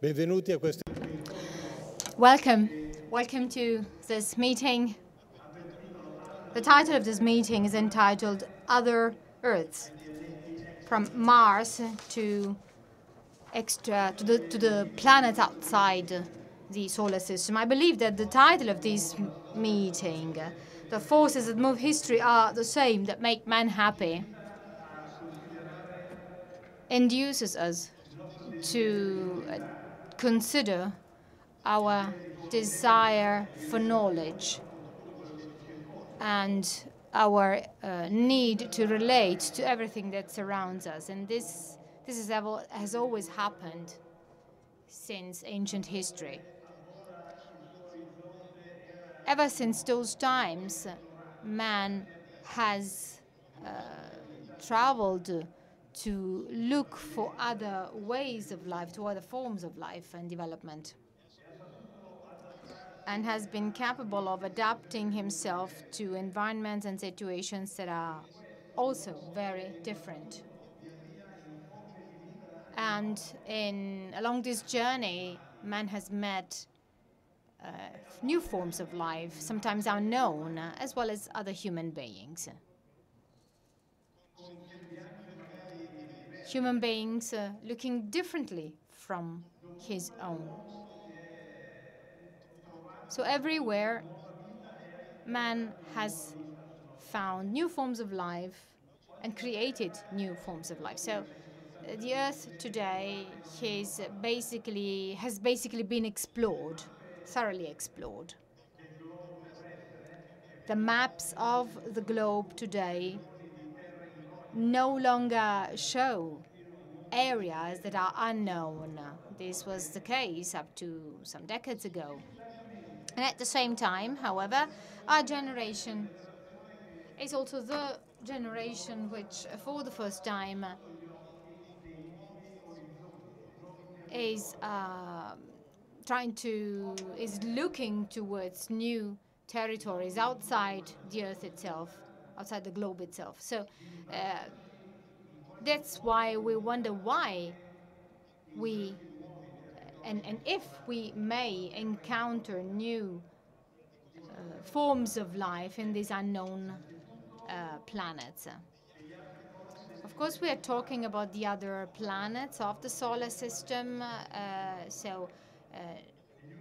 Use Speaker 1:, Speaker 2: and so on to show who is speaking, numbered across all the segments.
Speaker 1: Benvenuti a questo.
Speaker 2: Welcome. Welcome to this meeting. The title of this meeting is entitled Other Earths, from Mars to the planets outside the solar system. I believe that the title of this meeting, the forces that move history are the same, that make man happy, induces us to consider our desire for knowledge and our need to relate to everything that surrounds us. And this has always happened since ancient history. Ever since those times, man has traveled to look for other ways of life, to other forms of life and development, and has been capable of adapting himself to environments and situations that are also very different. And along this journey, man has met new forms of life, sometimes unknown, as well as other human beings. Human beings looking differently from his own. So everywhere, man has found new forms of life and created new forms of life. So the Earth today has basically been explored, thoroughly explored. The maps of the globe today no longer show areas that are unknown. This was the case up to some decades ago. And at the same time, however, our generation is also the generation which, for the first time, is looking towards new territories outside the Earth itself, outside the globe itself. So that's why we wonder why we, and if we may encounter new forms of life in these unknown planets. Of course, we are talking about the other planets of the solar system,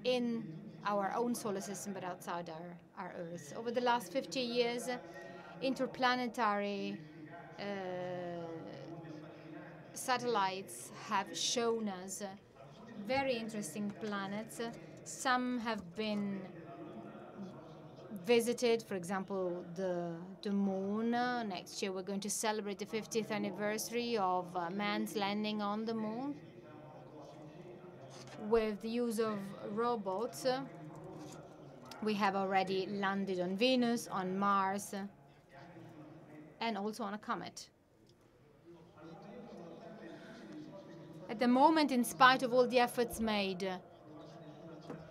Speaker 2: in our own solar system, but outside our Earth. Over the last 50 years, interplanetary satellites have shown us very interesting planets. Some have been visited, for example, the moon. Next year we're going to celebrate the 50th anniversary of man's landing on the moon with the use of robots. We have already landed on Venus, on Mars, and also on a comet. At the moment, in spite of all the efforts made,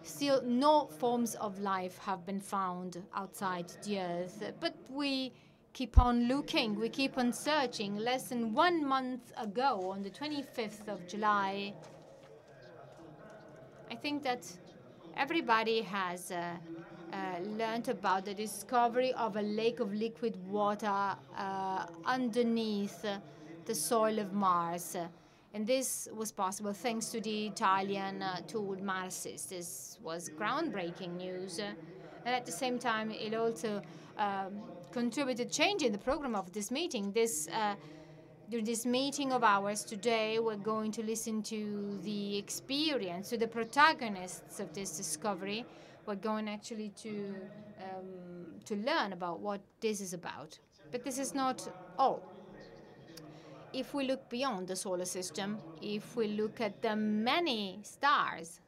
Speaker 2: still no forms of life have been found outside the Earth. But we keep on looking, we keep on searching. Less than 1 month ago, on the 25th of July, I think that everybody has learned about the discovery of a lake of liquid water underneath the soil of Mars. And this was possible thanks to the Italian tool MARSIS. This was groundbreaking news. And at the same time, it also contributed change in the program of this meeting. During this meeting of ours today, we're going to listen to the experience, to the protagonists of this discovery. We're going actually to learn about what this is about. But this is not all. If we look beyond the solar system, if we look at the many stars,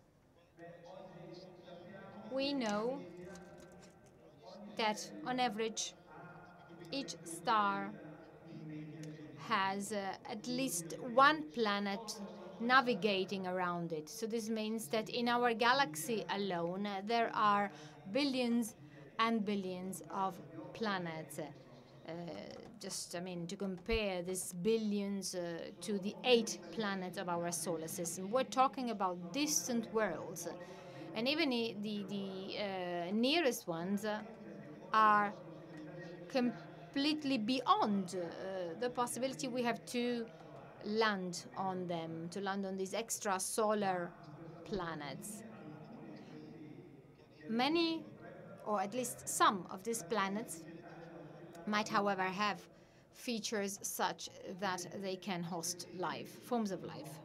Speaker 2: we know that on average, each star has at least one planet navigating around it. So this means that in our galaxy alone, there are billions and billions of planets. just, I mean, to compare these billions to the 8 planets of our solar system. We're talking about distant worlds. And even the nearest ones are completely beyond the possibility we have to land on them, to land on these extrasolar planets. Many, or at least some of these planets might, however, have features such that they can host life, forms of life.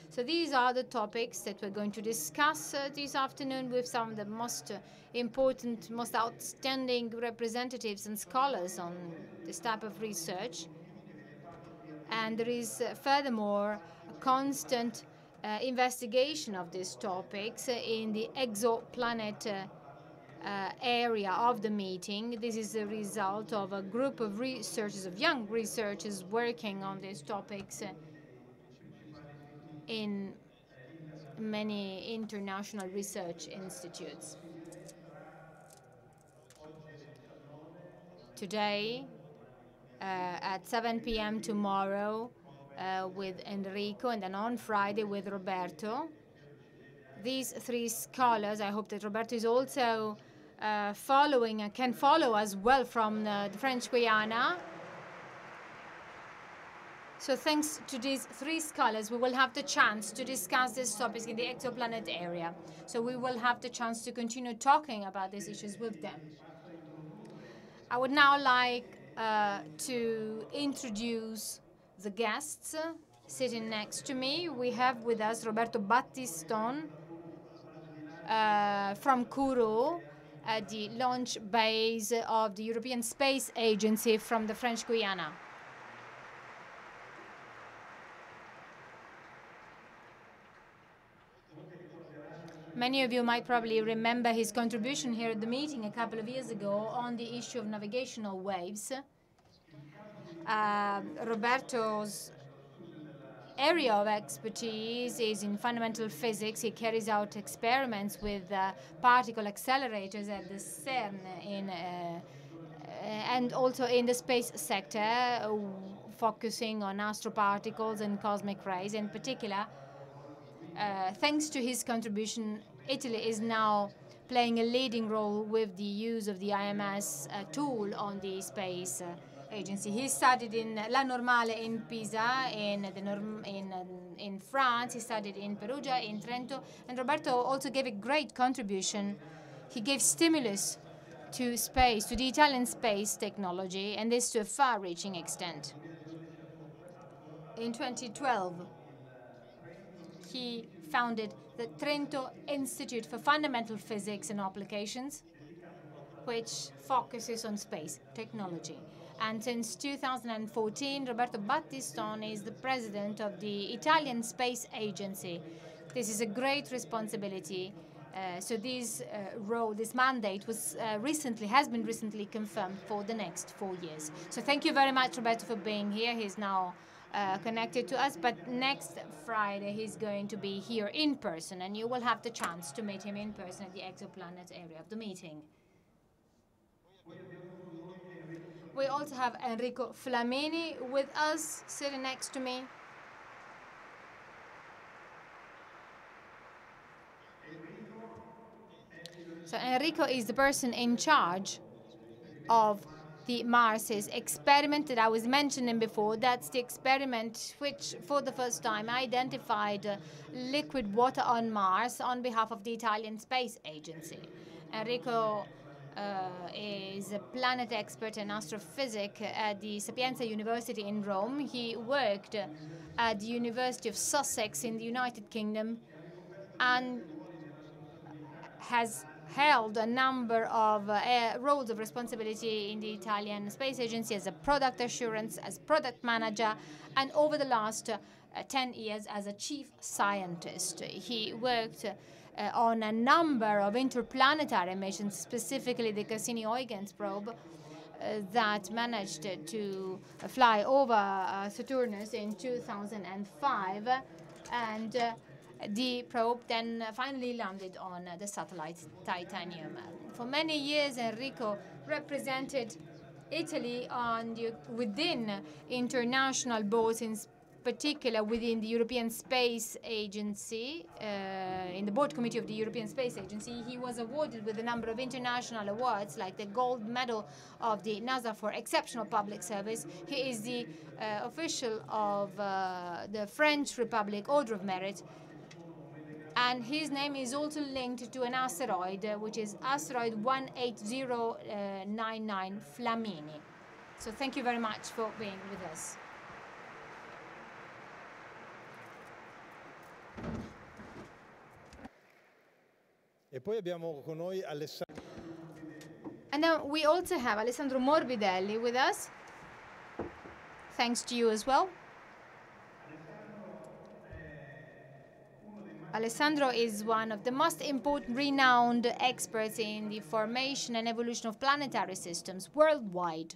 Speaker 2: So these are the topics that we're going to discuss this afternoon with some of the most important, most outstanding representatives and scholars on this type of research. And there is, furthermore, a constant investigation of these topics in the exoplanet area of the meeting. This is the result of a group of researchers, of young researchers working on these topics in many international research institutes. Today, at 7 p.m. tomorrow with Enrico, and then on Friday with Roberto. These 3 scholars, I hope that Roberto is also following and can follow as well from the French Guiana. So thanks to these 3 scholars, we will have the chance to discuss these topics in the exoplanet area. So we will have the chance to continue talking about these issues with them. I would now like to introduce the guests sitting next to me. We have with us Roberto Battiston from Kourou, at the launch base of the European Space Agency from the French Guiana. Many of you might probably remember his contribution here at the meeting a couple of years ago on the issue of navigational waves. Roberto's area of expertise is in fundamental physics. He carries out experiments with particle accelerators at the CERN and also in the space sector, focusing on astroparticles and cosmic rays. In particular, thanks to his contribution, Italy is now playing a leading role with the use of the IMS tool on the space agency. He studied in La Normale in Pisa, in France. He studied in Perugia, in Trento. And Roberto also gave a great contribution. He gave stimulus to space, to the Italian space technology, and this to a far-reaching extent. In 2012, he founded the Trento Institute for Fundamental Physics and Applications, which focuses on space technology. And since 2014, Roberto Battiston is the president of the Italian Space Agency. This is a great responsibility. So this role, this mandate has been recently confirmed for the next 4 years. So thank you very much, Roberto, for being here. He's now connected to us, but next Friday he's going to be here in person, and you will have the chance to meet him in person at the exoplanet area of the meeting. We also have Enrico Flamini with us, sitting next to me. So Enrico is the person in charge of the MARSIS experiment that I was mentioning before. That's the experiment which, for the first time, identified liquid water on Mars on behalf of the Italian Space Agency. Enrico is a planet expert and astrophysics at the Sapienza University in Rome. He worked at the University of Sussex in the United Kingdom and has held a number of roles of responsibility in the Italian Space Agency as a product assurance, as product manager, and over the last 10 years as a chief scientist. He worked on a number of interplanetary missions, specifically the Cassini-Huygens probe that managed to fly over Saturnus in 2005, and the probe then finally landed on the satellite Titanium. For many years, Enrico represented Italy within international boards, in particular within the European Space Agency, in the board committee of the European Space Agency. He was awarded with a number of international awards, like the gold medal of the NASA for exceptional public service. He is the official of the French Republic Order of Merit, and his name is also linked to an asteroid, which is asteroid 18099 Flamini. So thank you very much for being with us.
Speaker 1: E poi abbiamo con noi Alessandro.
Speaker 2: And now we also have Alessandro Morbidelli with us. Thanks to you as well. Alessandro is one of the most important, renowned experts in the formation and evolution of planetary systems worldwide.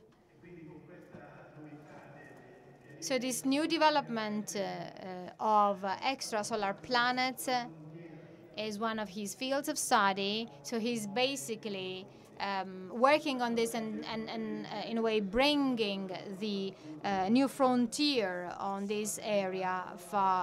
Speaker 2: So this new development of extrasolar planets is one of his fields of study. So he's basically working on this and in a way bringing the new frontier on this area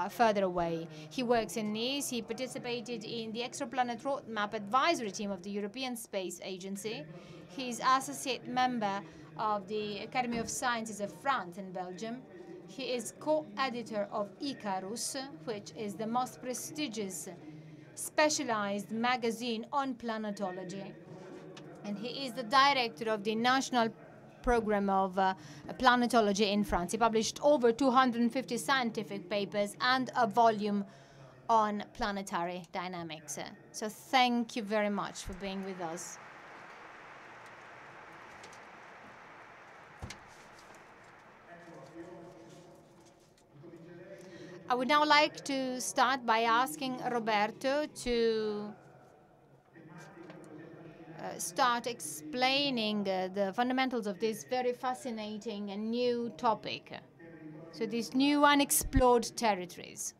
Speaker 2: further away. He works in Nice. He participated in the Exoplanet Roadmap Advisory Team of the European Space Agency. He's associate member of the Academy of Sciences of France and Belgium. He is co-editor of Icarus, which is the most prestigious specialized magazine on planetology. And he is the director of the National Program of Planetology in France. He published over 250 scientific papers and a volume on planetary dynamics. So thank you very much for being with us. I would now like to start by asking Roberto to start explaining the fundamentals of this very fascinating and new topic. So these new unexplored territories.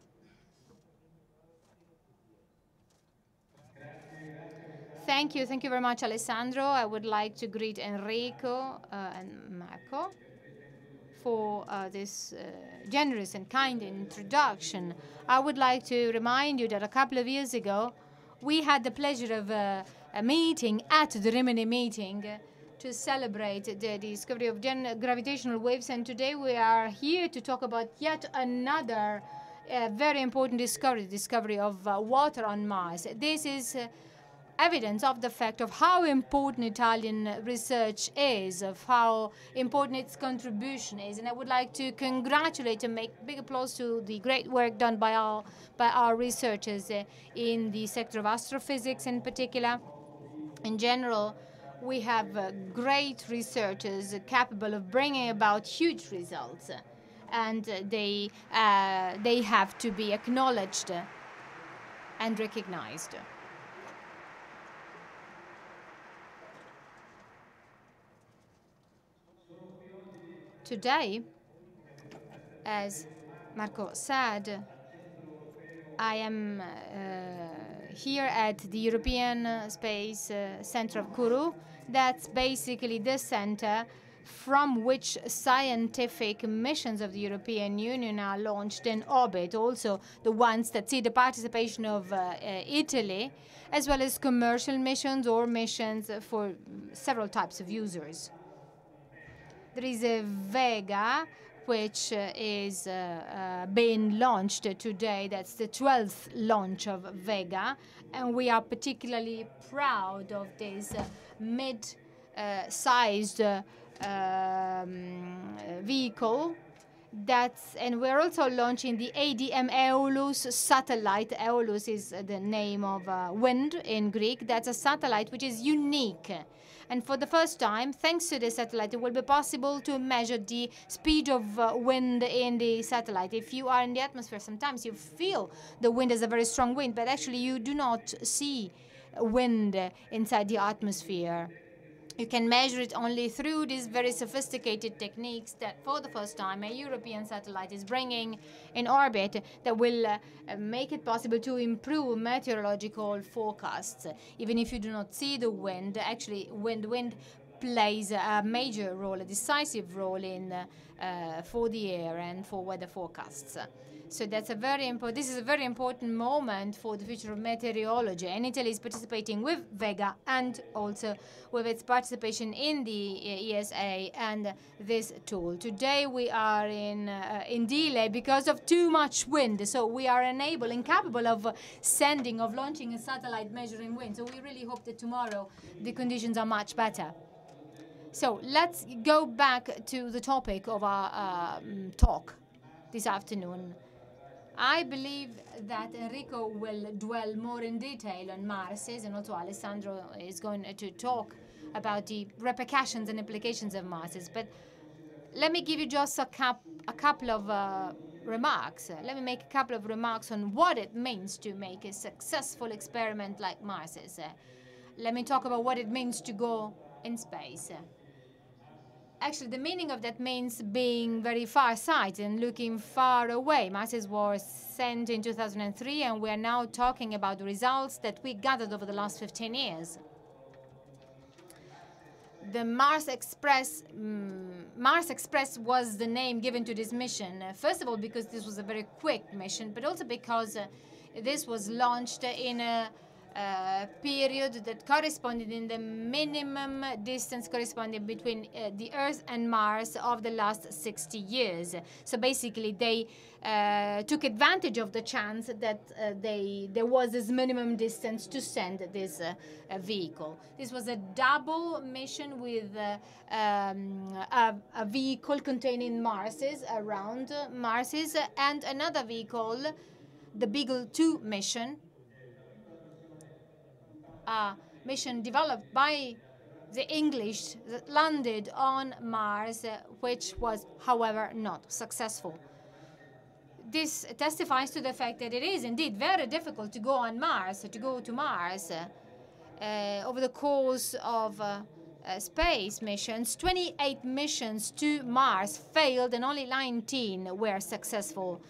Speaker 2: Thank you very much, Alessandro. I would like to greet Enrico and Marco for this generous and kind introduction. I would like to remind you that a couple of years ago, we had the pleasure of a meeting at the Rimini meeting to celebrate the discovery of gravitational waves, and today we are here to talk about yet another very important discovery of water on Mars. This is evidence of the fact of how important Italian research is, of how important its contribution is. And I would like to congratulate and make big applause to the great work done by our researchers in the sector of astrophysics in particular. In general, we have great researchers capable of bringing about huge results, and they have to be acknowledged and recognized. Today, as Marco said, I am here at the European Space Center of Kourou. That's basically the center from which scientific missions of the European Union are launched in orbit, also the ones that see the participation of Italy, as well as commercial missions or missions for several types of users. There is a Vega, which is being launched today. That's the 12th launch of Vega, and we are particularly proud of this mid-sized vehicle. And we're also launching the ADM Aeolus satellite. Aeolus is the name of wind in Greek. That's a satellite which is unique. And for the first time, thanks to the satellite, it will be possible to measure the speed of wind in the satellite. If you are in the atmosphere, sometimes you feel the wind is a very strong wind, but actually you do not see wind inside the atmosphere. You can measure it only through these very sophisticated techniques that for the first time a European satellite is bringing in orbit that will make it possible to improve meteorological forecasts. Even if you do not see the wind, actually wind plays a major role, a decisive role in for the air and for weather forecasts. So that's a very important. This is a very important moment for the future of meteorology, and Italy is participating with Vega and also with its participation in the ESA and this tool. Today we are in delay because of too much wind, so we are incapable of launching a satellite measuring wind. So we really hope that tomorrow the conditions are much better. So let's go back to the topic of our talk this afternoon. I believe that Enrico will dwell more in detail on MARSIS, and also Alessandro is going to talk about the repercussions and implications of MARSIS. But let me give you just a couple of remarks. Let me make a couple of remarks on what it means to make a successful experiment like MARSIS. Let me talk about what it means to go in space. Actually, the meaning of that means being very far-sighted and looking far away. MARSIS was sent in 2003, and we are now talking about the results that we gathered over the last 15 years. The Mars Express was the name given to this mission. First of all, because this was a very quick mission, but also because this was launched in a period that corresponded in the minimum distance corresponding between the Earth and Mars of the last 60 years. So basically they took advantage of the chance that there was this minimum distance to send this vehicle. This was a double mission with a vehicle containing MARSIS around MARSIS and another vehicle, the Beagle 2 mission, a mission developed by the English that landed on Mars, which was, however, not successful. This testifies to the fact that it is indeed very difficult to go on Mars, to go to Mars. Over the course of space missions, 28 missions to Mars failed and only 19 were successful.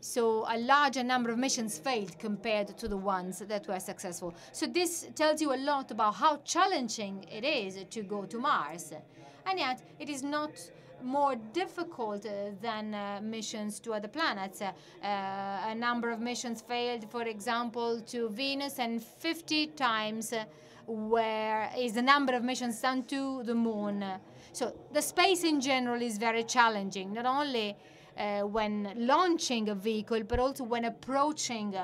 Speaker 2: So a larger number of missions failed compared to the ones that were successful. So this tells you a lot about how challenging it is to go to Mars. And yet it is not more difficult than missions to other planets. A number of missions failed, for example, to Venus, and 50 times where is the number of missions done to the Moon. So the space in general is very challenging, not only when launching a vehicle, but also when approaching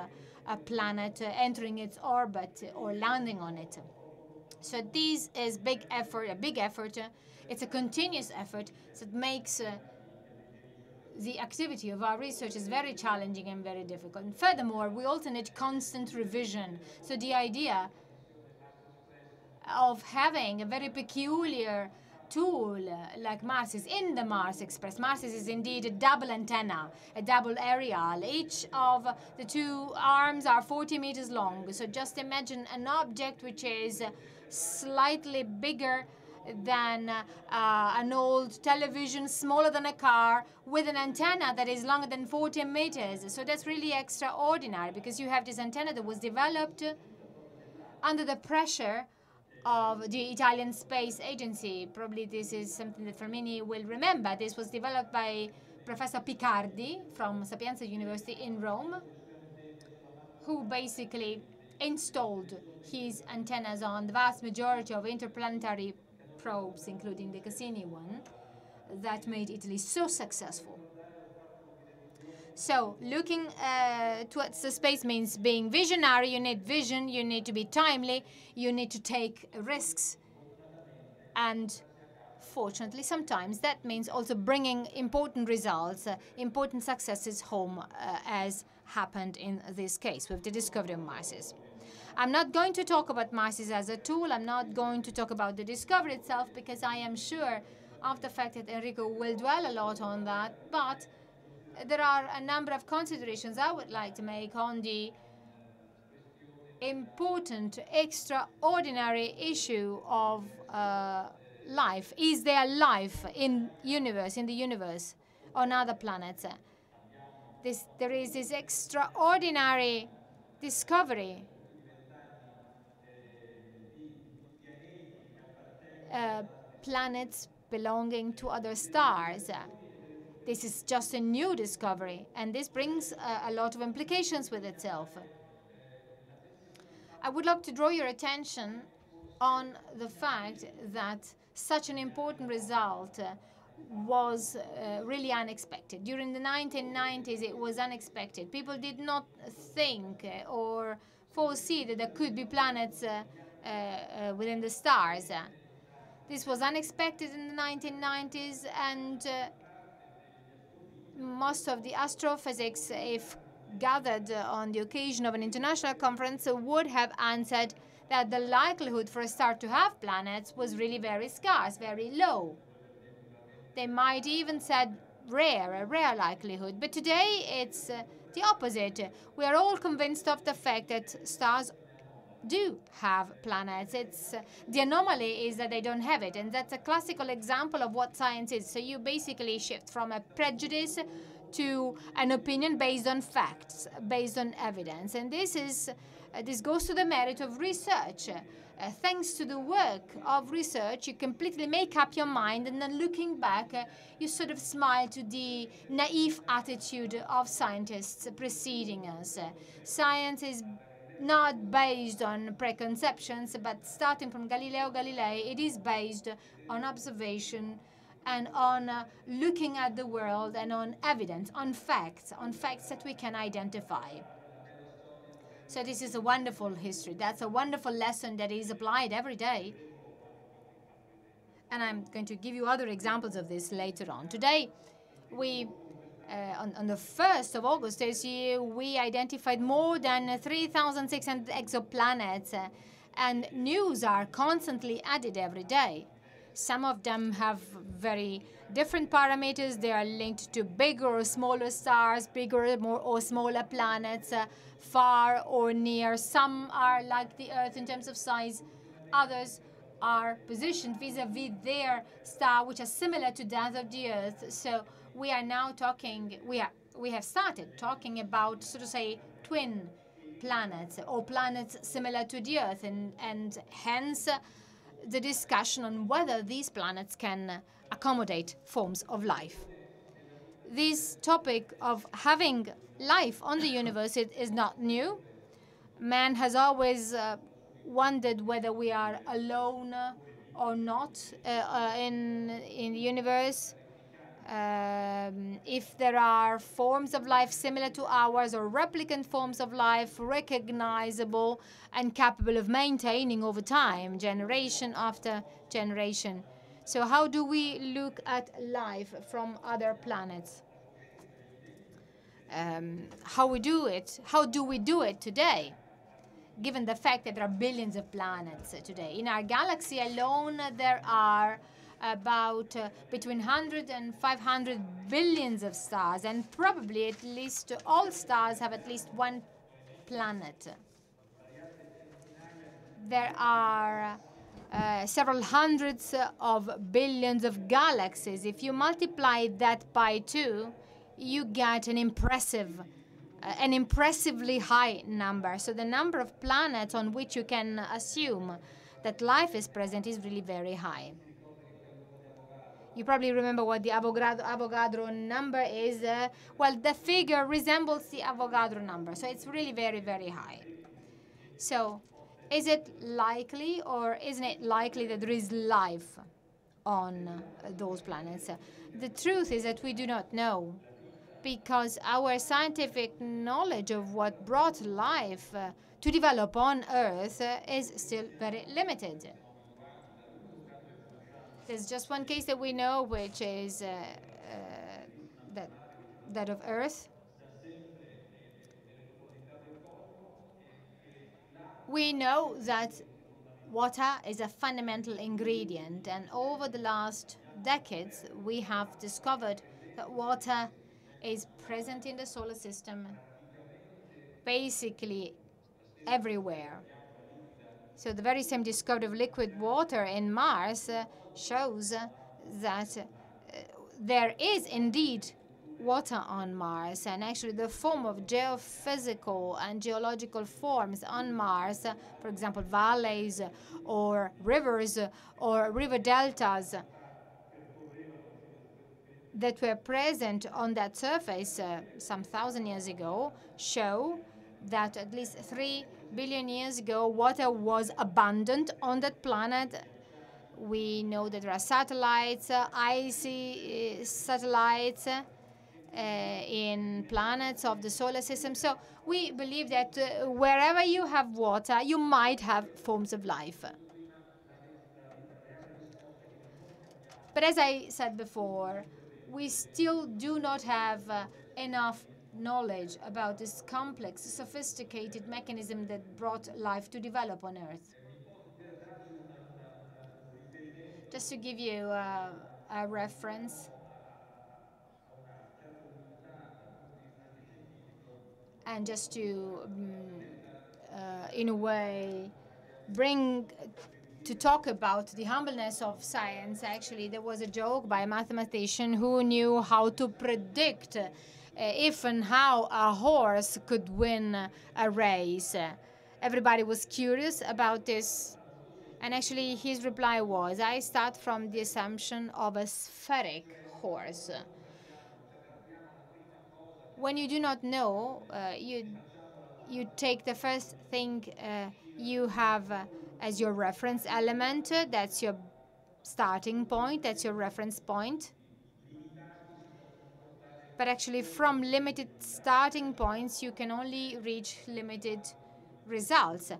Speaker 2: a planet, entering its orbit or landing on it. So this is a big effort. It's a continuous effort that makes the activity of our research is very challenging and very difficult. And furthermore, we also need constant revision. So the idea of having a very peculiar tool like MARSIS in the Mars Express. MARSIS is indeed a double antenna, a double aerial. Each of the two arms are 40 meters long. So just imagine an object which is slightly bigger than an old television, smaller than a car, with an antenna that is longer than 40 meters. So that's really extraordinary, because you have this antenna that was developed under the pressure of the Italian Space Agency. Probably this is something that Flamini will remember. This was developed by Professor Picardi from Sapienza University in Rome, who basically installed his antennas on the vast majority of interplanetary probes, including the Cassini one, that made Italy so successful. So looking towards the space means being visionary. You need vision, you need to be timely, you need to take risks. And fortunately, sometimes that means also bringing important results, important successes home, as happened in this case with the discovery of MARSIS. I'm not going to talk about MARSIS as a tool. I'm not going to talk about the discovery itself, because I am sure of the fact that Enrico will dwell a lot on that. But there are a number of considerations I would like to make on the important, extraordinary issue of life. Is there life in the universe, on other planets? There is this extraordinary discovery planets belonging to other stars. This is just a new discovery, and this brings a lot of implications with itself. I would like to draw your attention on the fact that such an important result was really unexpected. During the 1990s, it was unexpected. People did not think or foresee that there could be planets within the stars. This was unexpected in the 1990s, and most of the astrophysics, if gathered on the occasion of an international conference, would have answered that the likelihood for a star to have planets was really very scarce, very low. They might even said rare, a rare likelihood. But today it's the opposite. We are all convinced of the fact that stars do have planets. It's the anomaly is that they don't have it, and that's a classical example of what science is. So you basically shift from a prejudice to an opinion based on facts, based on evidence, and this goes to the merit of research. Thanks to the work of research, you completely make up your mind, and then looking back, you sort of smile to the naive attitude of scientists preceding us. Science is not based on preconceptions, but starting from Galileo Galilei, it is based on observation and on looking at the world and on evidence, on facts that we can identify. So this is a wonderful history. That's a wonderful lesson that is applied every day. And I'm going to give you other examples of this later on. Today, on the 1st of August this year, we identified more than 3,600 exoplanets, and news are constantly added every day. Some of them have very different parameters. They are linked to bigger or smaller stars, bigger or smaller planets, far or near. Some are like the Earth in terms of size. Others are positioned vis-a-vis their star, which are similar to that of the Earth. So we are now talking, we have started talking about, so to say, twin planets or planets similar to the Earth, and hence the discussion on whether these planets can accommodate forms of life. This topic of having life on the universe is not new. Man has always wondered whether we are alone or not in the universe. If there are forms of life similar to ours or replicant forms of life recognizable and capable of maintaining over time, generation after generation. So how do we look at life from other planets? How do we do it today, given the fact that there are billions of planets today? In our galaxy alone, there are about between 100 and 500 billions of stars, and probably at least all stars have at least one planet. There are several hundreds of billions of galaxies. If you multiply that by 2, you get an impressively high number. So the number of planets on which you can assume that life is present is really very high. You probably remember what the Avogadro number is. Well, the figure resembles the Avogadro number, so it's really very, very high. So is it likely, or isn't it likely, that there is life on those planets? The truth is that we do not know, because our scientific knowledge of what brought life to develop on Earth is still very limited. There's just one case that we know, which is that of Earth. We know that water is a fundamental ingredient, and over the last decades, we have discovered that water is present in the solar system basically everywhere. So the very same discovery of liquid water in Mars shows that there is indeed water on Mars, and actually the form of geophysical and geological forms on Mars, for example, valleys or rivers or river deltas that were present on that surface some 1,000 years ago, show that at least 3 billion years ago, water was abundant on that planet. We know that there are satellites, icy satellites, in planets of the solar system. So we believe that wherever you have water, you might have forms of life. But as I said before, we still do not have enough knowledge about this complex, sophisticated mechanism that brought life to develop on Earth. Just to give you a reference, and just to, in a way, bring to talk about the humbleness of science, actually, there was a joke by a mathematician who knew how to predict if and how a horse could win a race. Everybody was curious about this, and actually his reply was, I start from the assumption of a spheric horse. When you do not know, you take the first thing you have as your reference element. That's your starting point, that's your reference point. But actually, from limited starting points, you can only reach limited results.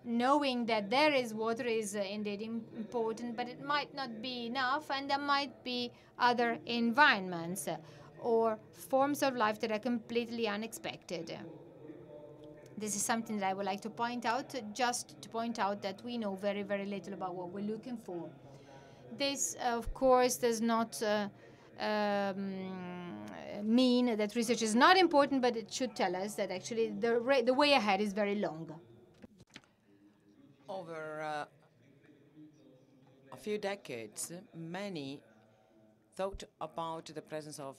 Speaker 2: Knowing that there is water is indeed important, but it might not be enough, and there might be other environments or forms of life that are completely unexpected. This is something that I would like to point out, just to point out that we know very, very little about what we're looking for. This, of course, does not mean that research is not important, but it should tell us that actually the way ahead is very long.
Speaker 3: Over a few decades, many thought about the presence of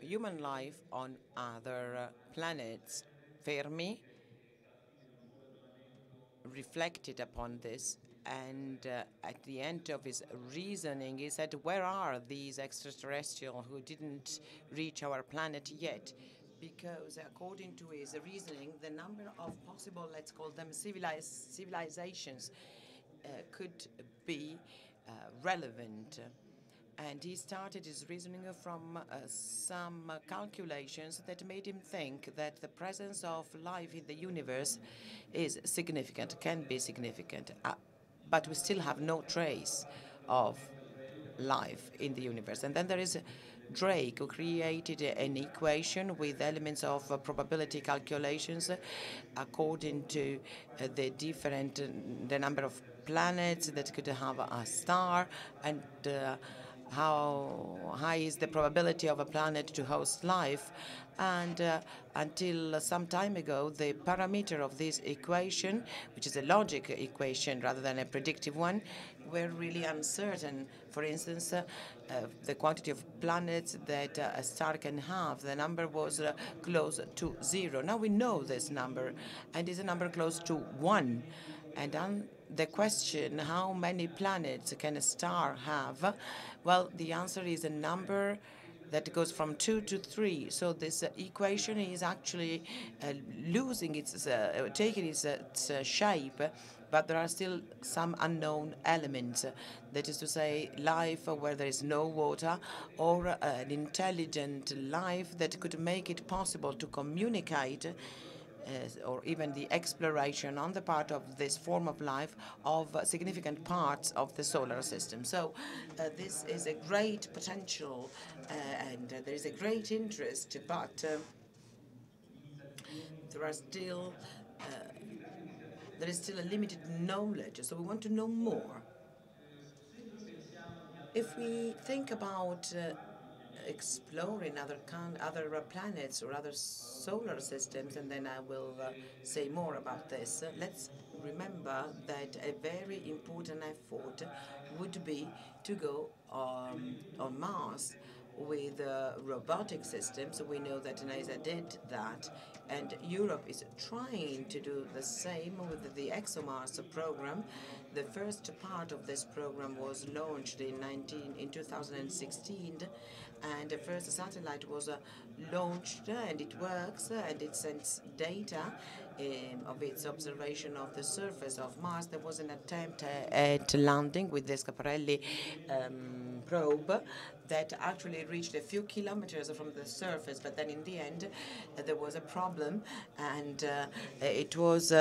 Speaker 3: human life on other planets. Fermi reflected upon this, and at the end of his reasoning, he said, where are these extraterrestrials who didn't reach our planet yet? Because according to his reasoning, the number of possible, let's call them civilizations, could be relevant. And he started his reasoning from some calculations that made him think that the presence of life in the universe is significant, can be significant, but we still have no trace of life in the universe. And then there is Drake, who created an equation with elements of probability calculations according to the number of planets that could have a star, and how high is the probability of a planet to host life. And until some time ago, the parameter of this equation, which is a logic equation rather than a predictive one, were really uncertain. For instance, the quantity of planets that a star can have, the number was close to 0. Now we know this number, and it's a number close to 1. And the question, how many planets can a star have? Well, the answer is a number that goes from 2 to 3. So this equation is actually losing its, taking its shape, but there are still some unknown elements. That is to say, life where there is no water, or an intelligent life that could make it possible to communicate or even the exploration on the part of this form of life of significant parts of the solar system. So this is a great potential, and there is a great interest, but there is still a limited knowledge, so we want to know more. If we think about exploring other planets or other solar systems, and then I will say more about this. Let's remember that a very important effort would be to go on Mars. with robotic systems. We know that Intesa did that, and Europe is trying to do the same with the ExoMars program. The first part of this program was launched in 2016, and the first satellite was launched, and it works, and it sends data of its observation of the surface of Mars. There was an attempt at landing with the Schiaparelli probe that actually reached a few kilometers from the surface, but then in the end there was a problem, and it was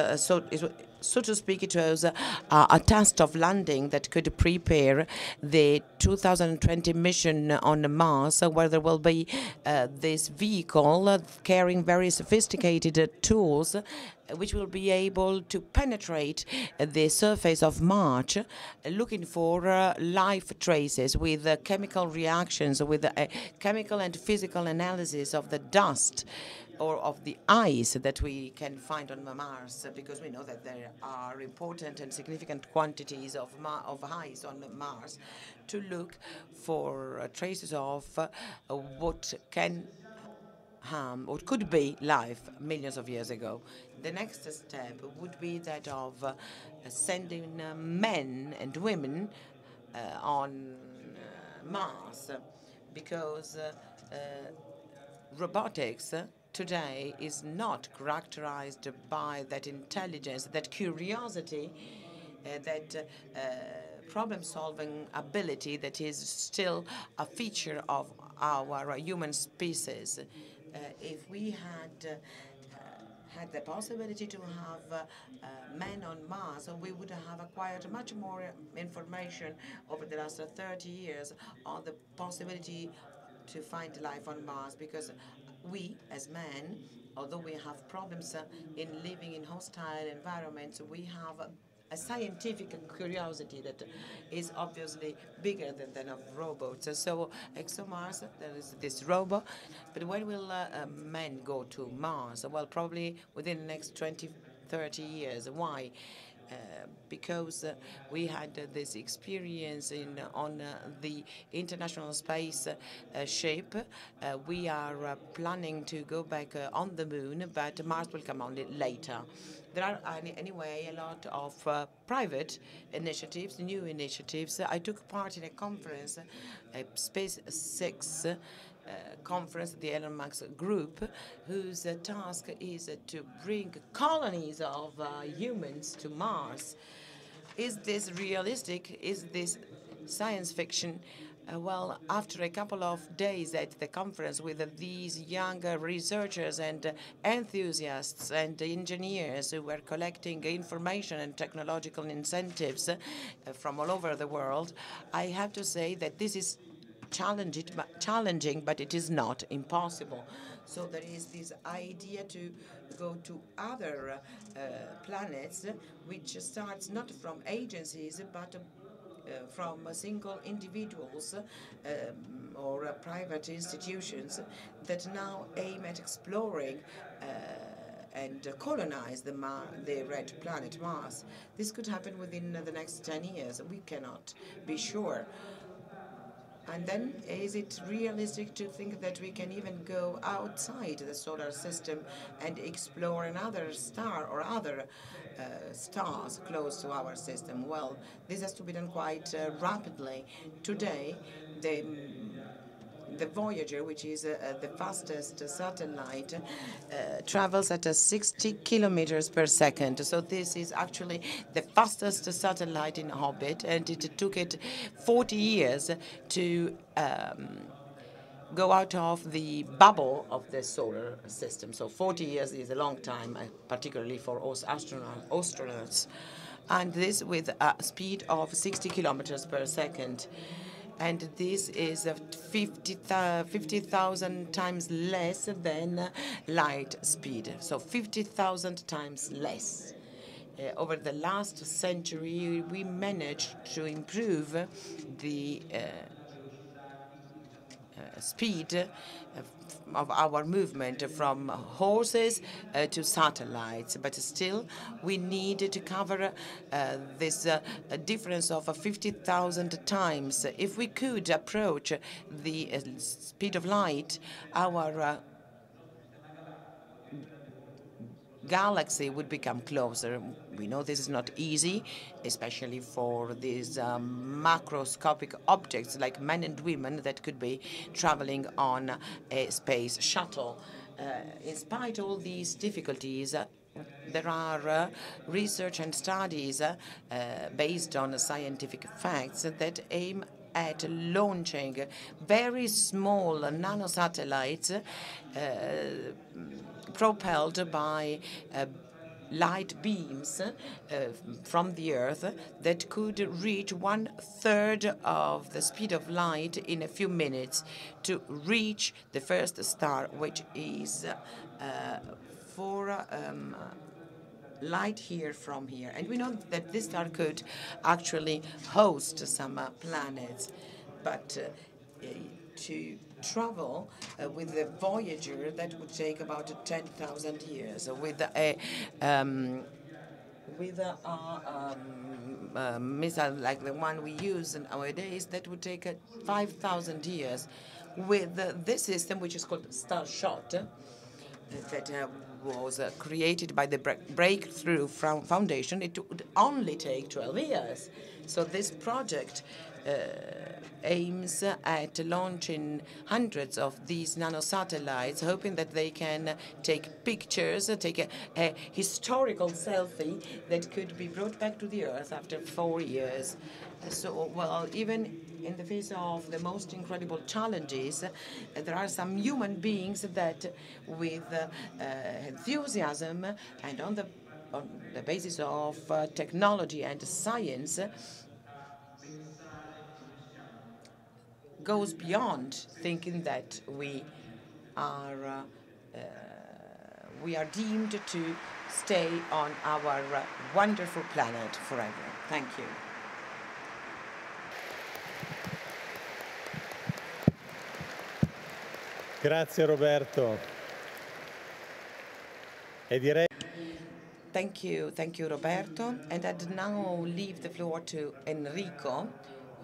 Speaker 3: so to speak, it was a test of landing that could prepare the 2020 mission on Mars, where there will be this vehicle carrying very sophisticated tools which will be able to penetrate the surface of Mars, looking for life traces with chemical reactions, with chemical and physical analysis of the dust or of the ice that we can find on Mars, because we know that there are important and significant quantities of ice on Mars, to look for traces of what can or could be life millions of years ago. The next step would be that of sending men and women on Mars, because robotics today is not characterized by that intelligence, that curiosity, that problem-solving ability that is still a feature of our human species. If we had had the possibility to have men on Mars, we would have acquired much more information over the last 30 years on the possibility to find life on Mars, because we, as men, although we have problems in living in hostile environments, we have a scientific curiosity that is obviously bigger than that of robots. So ExoMars, there is this robot, but when will men go to Mars? Well, probably within the next 20, 30 years. Why? Because we had this experience on the International Space Ship. We are planning to go back on the moon, but Mars will come on later. There are anyway a lot of private initiatives, new initiatives. I took part in a conference, a SpaceX conference, the Elon Musk group, whose task is to bring colonies of humans to Mars. Is this realistic? Is this science fiction? Well, after a couple of days at the conference with these young researchers and enthusiasts and engineers who were collecting information and technological incentives from all over the world, I have to say that this is challenging, but it is not impossible. So there is this idea to go to other planets, which starts not from agencies, but from single individuals or private institutions that now aim at exploring and colonize the red planet Mars. This could happen within the next 10 years. We cannot be sure. And then, is it realistic to think that we can even go outside the solar system and explore another star or other stars close to our system? Well, this has to be done quite rapidly. Today, the Voyager, which is the fastest satellite, travels at 60 kilometers per second. So this is actually the fastest satellite in orbit, and it took it 40 years to go out of the bubble of the solar system. So 40 years is a long time, particularly for us astronauts. And this with a speed of 60 kilometers per second. And this is 50,000 times less than light speed. So 50,000 times less. Over the last century, we managed to improve the speed of our movement from horses to satellites. But still, we need to cover this difference of 50,000 times. If we could approach the speed of light, our galaxy would become closer. We know this is not easy, especially for these macroscopic objects like men and women that could be traveling on a space shuttle. In spite of all these difficulties, there are research and studies based on scientific facts that aim at launching very small nanosatellites propelled by light beams from the Earth that could reach 1/3 of the speed of light in a few minutes to reach the first star, which is 4 light years from here. And we know that this star could actually host some planets, but to travel with the Voyager, that would take about 10,000 years. With a missile like the one we use nowadays, that would take 5,000 years. With this system, which is called Starshot, that was created by the Breakthrough Foundation, it would only take 12 years. So this project aims at launching hundreds of these nanosatellites, hoping that they can take pictures, take a historical selfie that could be brought back to the Earth after 4 years. So, well, even in the face of the most incredible challenges, there are some human beings that, with enthusiasm and on the basis of technology and science, goes beyond thinking that we are deemed to stay on our wonderful planet forever. Thank you.
Speaker 1: Grazie Roberto. E direi...
Speaker 3: Thank you, Roberto. And I'd now leave the floor to Enrico,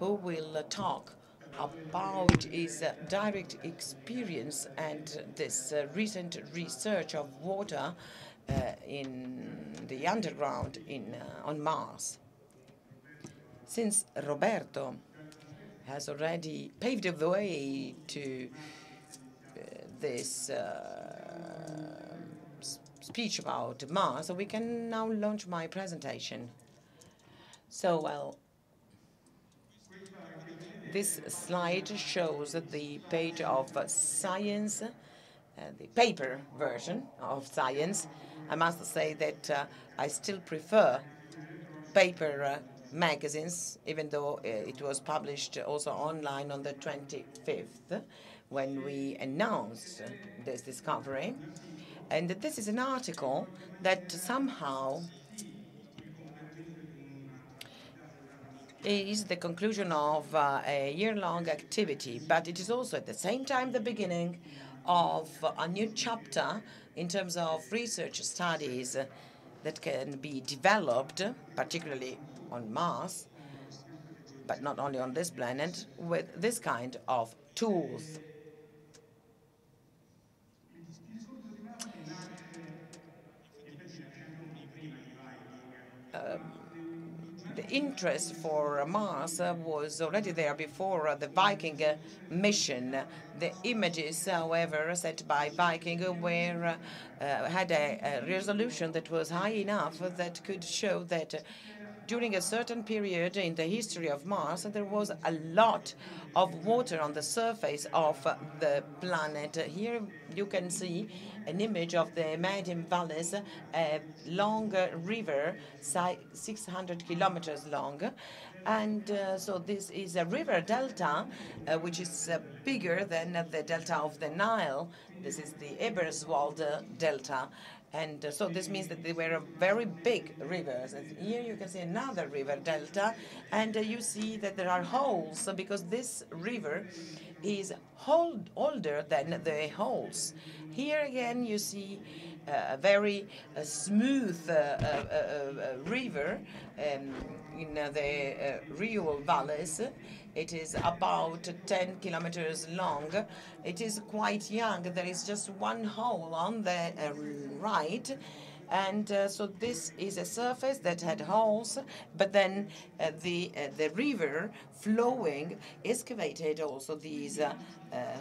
Speaker 3: who will talk about his direct experience and this recent research of water in the underground on Mars. Since Roberto has already paved the way to this speech about Mars, so we can now launch my presentation. So, well, this slide shows the page of science, the paper version of science. I must say that I still prefer paper magazines, even though it was published also online on the 25th when we announced this discovery. And this is an article that somehow is the conclusion of a year-long activity, but it is also at the same time the beginning of a new chapter in terms of research studies that can be developed, particularly on Mars, but not only on this planet, with this kind of tools. The interest for Mars was already there before the Viking mission. The images, however, set by Viking were had a resolution that was high enough that could show that during a certain period in the history of Mars, there was a lot of water on the surface of the planet. Here you can see an image of the Medium Valleys, a long river, 600 kilometers long. And so this is a river delta, which is bigger than the delta of the Nile. This is the Eberswalde delta. And so this means that they were very big rivers. And here you can see another river delta, and you see that there are holes because this this river is older than the holes. Here again you see a very smooth river in the Rio valleys. It is about 10 kilometers long. It is quite young. There is just one hole on the right. And so this is a surface that had holes, but then the river flowing excavated also these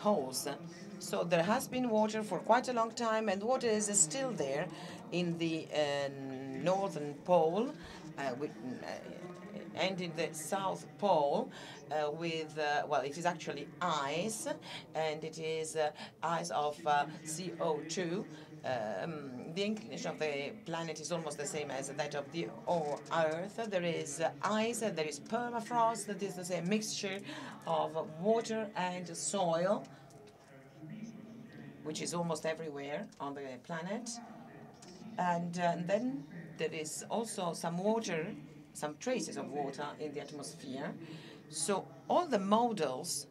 Speaker 3: holes. So there has been water for quite a long time, and water is still there in the northern pole and in the South Pole with, well, it is actually ice, and it is ice of CO2. The inclination of the planet is almost the same as that of the Earth. There is ice, there is permafrost, that is a mixture of water and soil, which is almost everywhere on the planet. And then there is also some water, some traces of water in the atmosphere. So all the models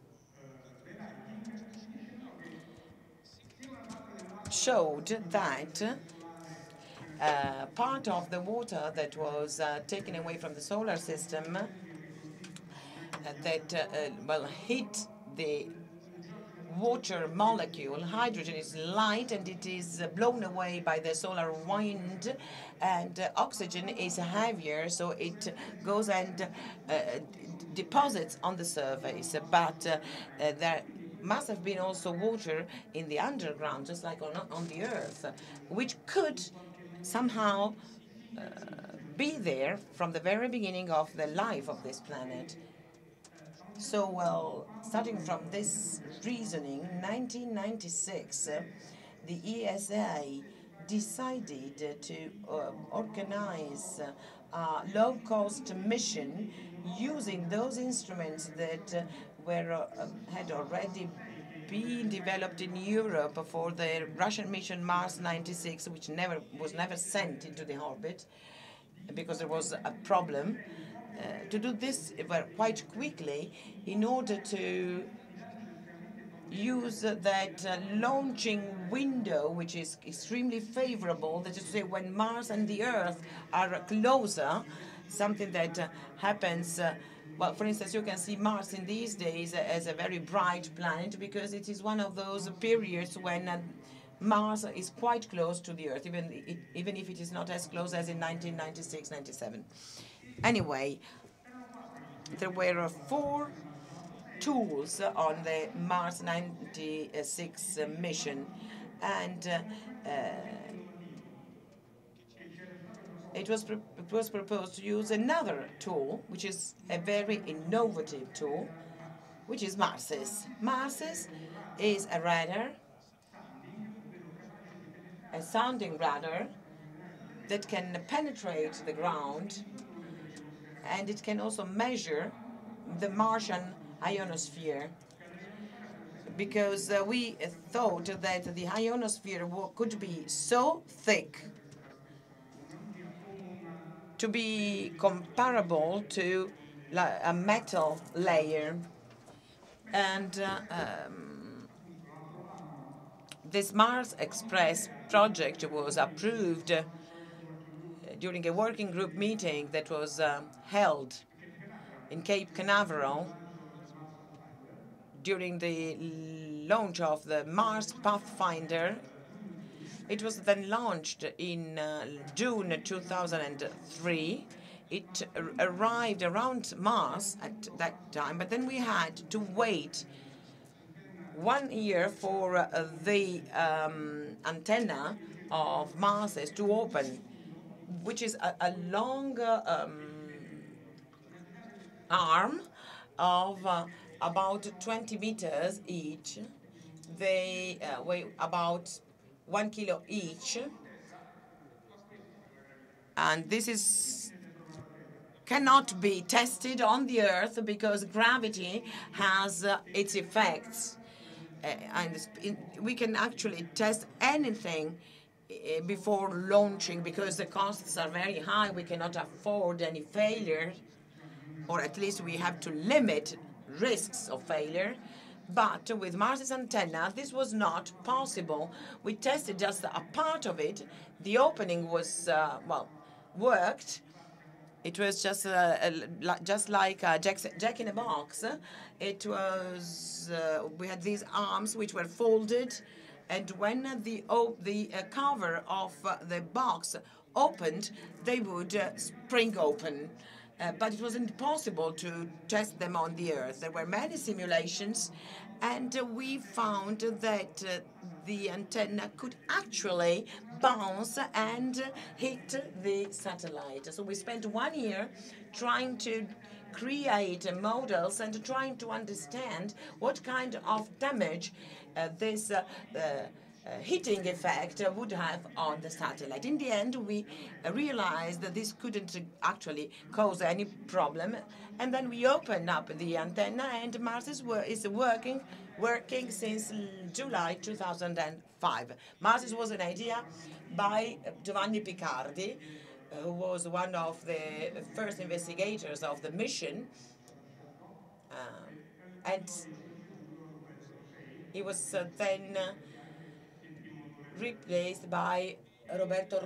Speaker 3: showed that part of the water that was taken away from the solar system well, hit the water molecule. Hydrogen is light and it is blown away by the solar wind, and oxygen is heavier, so it goes and deposits on the surface. But there must have been also water in the underground, just like on the Earth, which could somehow be there from the very beginning of the life of this planet. So, well, starting from this reasoning, 1996, the ESA decided to organize a low-cost mission using those instruments that had already been developed in Europe for the Russian mission Mars 96, which was never sent into the orbit because there was a problem. To do this quite quickly in order to use that launching window, which is extremely favorable, that is to say, when Mars and the Earth are closer, something that happens. Well, for instance, you can see Mars in these days as a very bright planet because it is one of those periods when Mars is quite close to the Earth, even if it is not as close as in 1996-97. Anyway, there were 4 tools on the Mars 96 mission, and it was proposed to use another tool, which is a very innovative tool, which is MARSIS. MARSIS is a radar, a sounding radar that can penetrate the ground, and it can also measure the Martian ionosphere, because we thought that the ionosphere could be so thick to be comparable to a metal layer. And this Mars Express project was approved during a working group meeting that was held in Cape Canaveral during the launch of the Mars Pathfinder. It was then launched in June 2003. It arrived around Mars at that time, but then we had to wait 1 year for the antenna of MARSIS to open, which is a long arm of about 20 meters each. They weigh about 1 kilo each. And this cannot be tested on the Earth because gravity has its effects. And we can actually test anything before launching because the costs are very high. We cannot afford any failure, or at least we have to limit risks of failure. But with MARSIS antenna, this was not possible. We tested just a part of it. The opening was, well, worked. It was just like a jack in a box. It was, we had these arms which were folded, and when the cover of the box opened, they would spring open. But it wasn't possible to test them on the Earth. There were many simulations, and we found that the antenna could actually bounce and hit the satellite. So we spent 1 year trying to create models and trying to understand what kind of damage this hitting effect would have on the satellite. In the end, we realized that this couldn't actually cause any problem, and then we opened up the antenna, and MARSIS is working since July 2005. MARSIS was an idea by Giovanni Picardi, who was one of the first investigators of the mission, and he was then replaced by Roberto.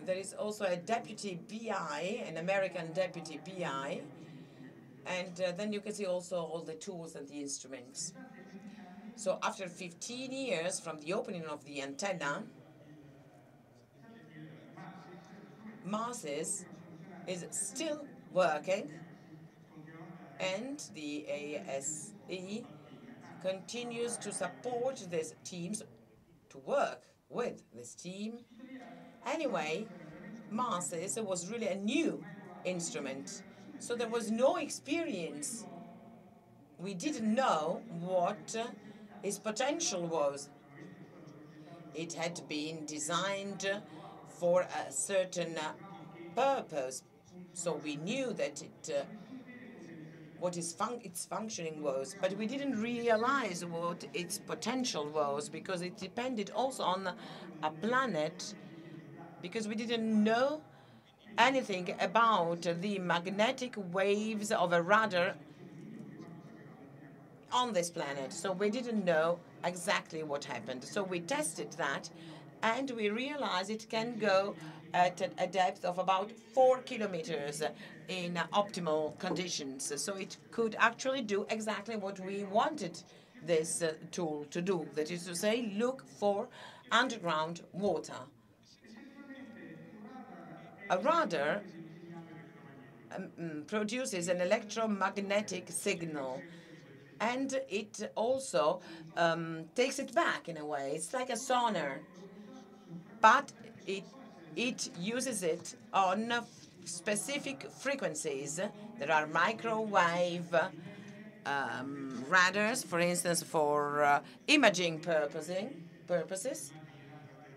Speaker 3: There is also a deputy PI, an American deputy PI, and then you can see also all the tools and the instruments. So after 15 years from the opening of the antenna, MARSIS is still working, and the ASE continues to support these teams, to work with this team. Anyway, MARSIS was really a new instrument, so there was no experience. We didn't know what its potential was. It had been designed for a certain purpose, so we knew that what its functioning was, but we didn't realize what its potential was, because it depended also on a planet, because we didn't know anything about the magnetic waves of a radar on this planet. So we didn't know exactly what happened. So we tested that, and we realized it can go at a depth of about 4 kilometers in optimal conditions. So it could actually do exactly what we wanted this tool to do. That is to say, look for underground water. A radar produces an electromagnetic signal, and it also takes it back in a way. It's like a sonar, but it uses it on specific frequencies. There are microwave radars, for instance, for imaging purposes.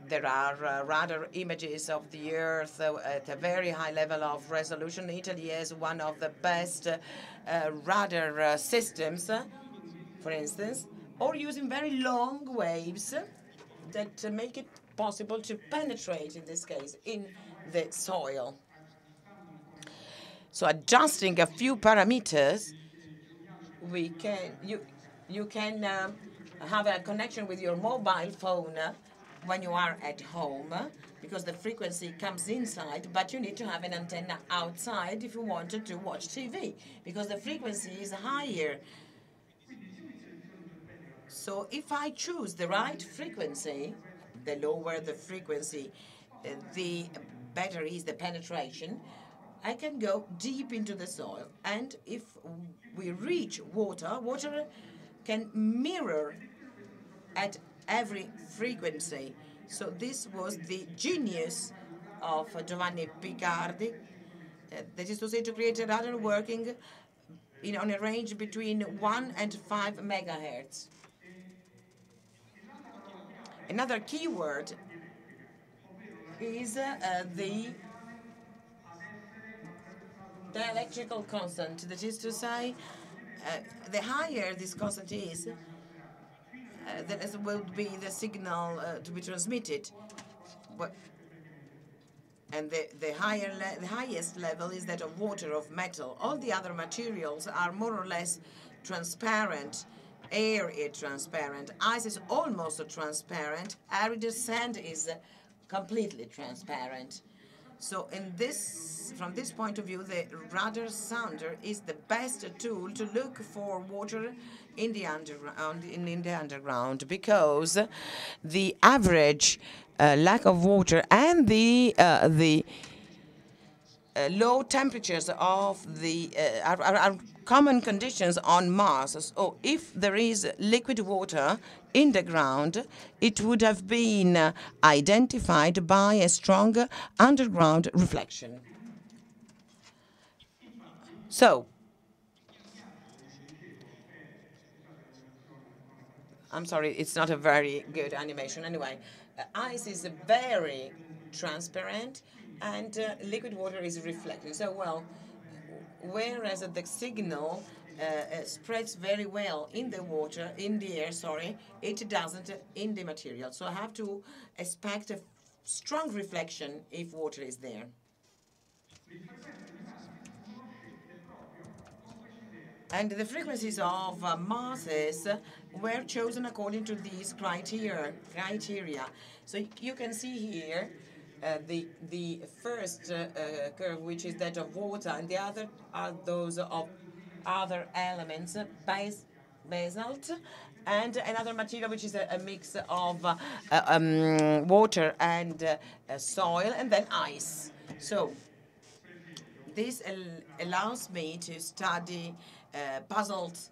Speaker 3: There are radar images of the Earth at a very high level of resolution. Italy has one of the best radar systems, for instance, or using very long waves that make it possible to penetrate, in this case, in the soil. So adjusting a few parameters, you can have a connection with your mobile phone when you are at home, because the frequency comes inside, but you need to have an antenna outside if you wanted to watch TV, because the frequency is higher. So if I choose the right frequency, the lower the frequency, the better is the penetration. I can go deep into the soil, and if we reach water, water can mirror at every frequency. So this was the genius of Giovanni Picardi, that is to say, to create a radar working on a range between 1 and 5 megahertz. Another keyword is the dielectrical constant. That is to say, the higher this constant is, then will be the signal to be transmitted. But And the highest level is that of water, of metal. All the other materials are more or less transparent. Air is transparent. Ice is almost transparent. Arid sand is completely transparent. So from this point of view, the radar sounder is the best tool to look for water in the underground, because the average lack of water and the low temperatures of the are common conditions on Mars. So if there is liquid water in the ground, it would have been identified by a strong underground reflection. So, I'm sorry, it's not a very good animation. Anyway, ice is very transparent, and liquid water is reflecting. So, well, whereas the signal spreads very well in the water, in the air, sorry, it doesn't in the material. So I have to expect a strong reflection if water is there. And the frequencies of MARSIS were chosen according to these criteria. So you can see here the first curve, which is that of water, and the other are those of other elements, basalt, and another material which is a mix of water and soil, and then ice. So this allows me to study basalt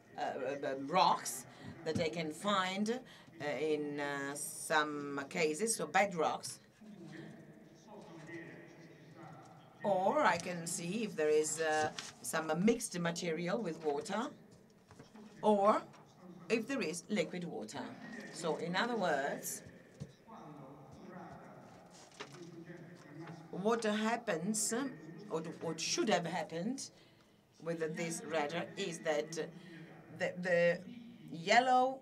Speaker 3: rocks that I can find in some cases, so bedrocks. Or I can see if there is some mixed material with water, or if there is liquid water. So in other words, what happens, or what should have happened with this radar, is that the yellow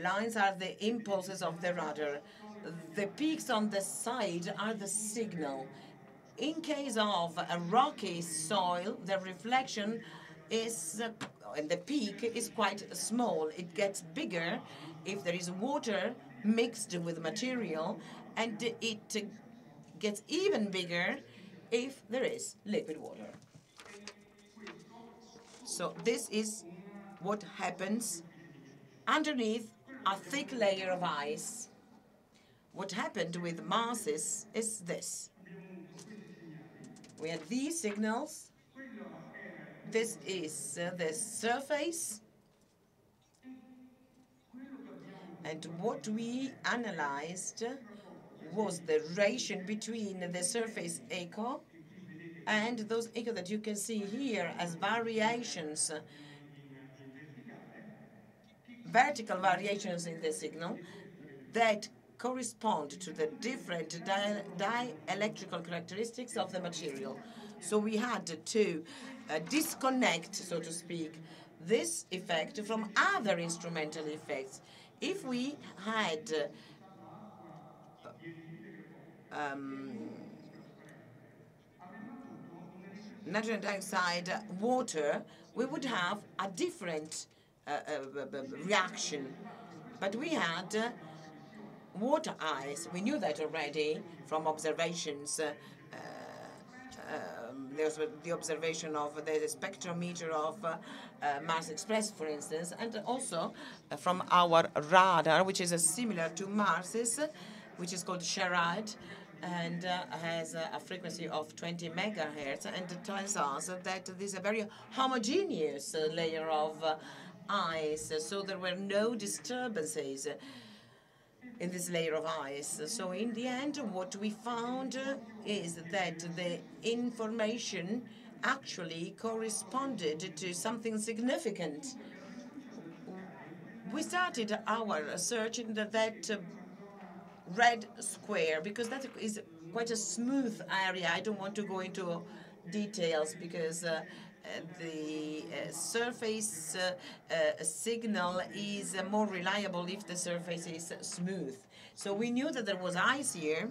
Speaker 3: lines are the impulses of the radar. The peaks on the side are the signal. In case of a rocky soil, the reflection is, and the peak is quite small. It gets bigger if there is water mixed with material, and it gets even bigger if there is liquid water. So this is what happens underneath a thick layer of ice. What happened with MARSIS is this. We have these signals. This is the surface. And what we analyzed was the ratio between the surface echo and those echo that you can see here as variations, vertical variations in the signal that correspond to the different dielectrical characteristics of the material. So we had to disconnect, so to speak, this effect from other instrumental effects. If we had nitrogen dioxide water, we would have a different reaction. But we had water ice. We knew that already from observations. There's the observation of the spectrometer of Mars Express, for instance, and also from our radar, which is similar to MARSIS, which is called Charade, and has a frequency of 20 megahertz, and it tells us that this is a very homogeneous layer of ice, so there were no disturbances in this layer of ice. So in the end, what we found is that the information actually corresponded to something significant. We started our search in that red square, because that is quite a smooth area. I don't want to go into details because the surface signal is more reliable if the surface is smooth. So we knew that there was ice here.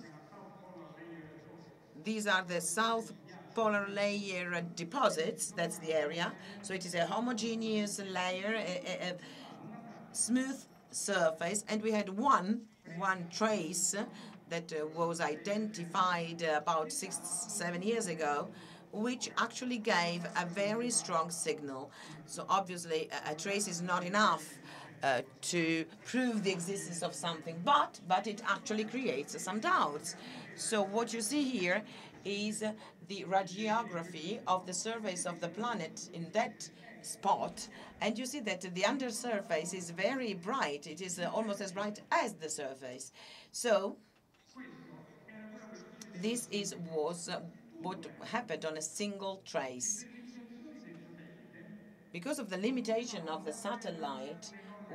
Speaker 3: these are the south polar layer deposits. That's the area. So it is a homogeneous layer, a smooth surface, and we had one trace that was identified about 6-7 years ago, which actually gave a very strong signal. So obviously a trace is not enough to prove the existence of something, but it actually creates some doubts. So what you see here is the radiography of the surface of the planet in that spot, and you see that the undersurface is very bright. It is almost as bright as the surface. So this was what happened on a single trace. Because of the limitation of the satellite,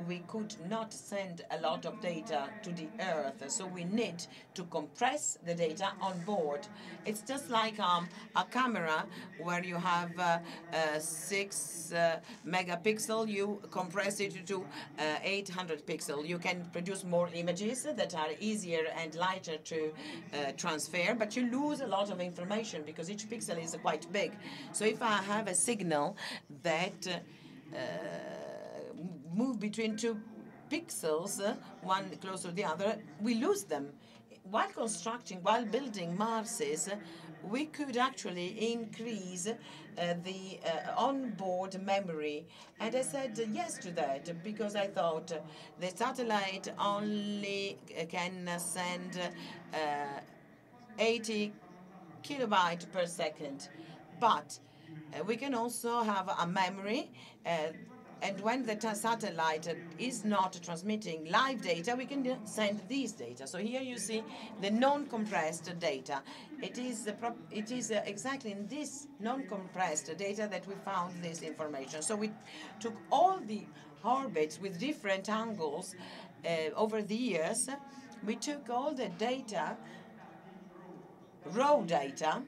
Speaker 3: we could not send a lot of data to the Earth, so we need to compress the data on board. It's just like a camera where you have 6 megapixel, you compress it to 800 pixel. You can produce more images that are easier and lighter to transfer, but you lose a lot of information because each pixel is quite big. So if I have a signal that move between 2 pixels, one close to the other, we lose them. While building MARSIS, we could actually increase the onboard memory. And I said yes to that because I thought the satellite only can send 80 kilobytes per second. But we can also have a memory, and when the satellite is not transmitting live data, we can send these data. So here you see the non-compressed data. It is exactly in this non-compressed data that we found this information. So we took all the orbits with different angles over the years. We took all the data, raw data,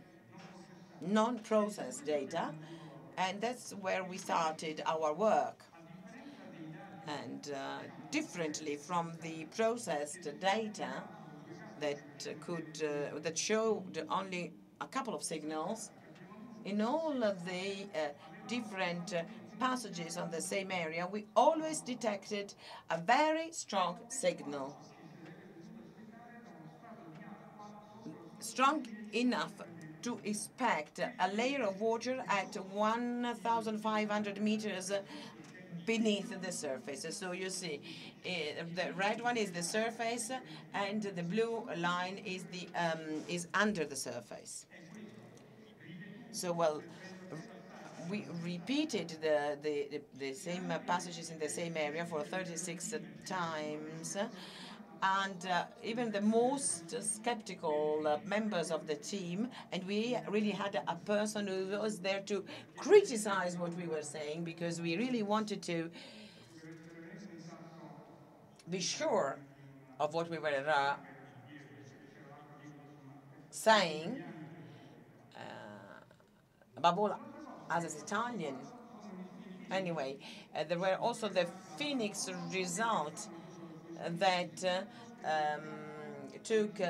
Speaker 3: non-processed data, and that's where we started our work. And differently from the processed data that showed only a couple of signals, in all of the different passages on the same area, we always detected a very strong signal, strong enough to expect a layer of water at 1,500 meters beneath the surface. So you see, the red one is the surface, and the blue line is under the surface. So well, we repeated the same passages in the same area for 36 times. And even the most skeptical members of the team, and we really had a person who was there to criticize what we were saying, because we really wanted to be sure of what we were saying, above all, as an Italian. Anyway, there were also the Phoenix result that took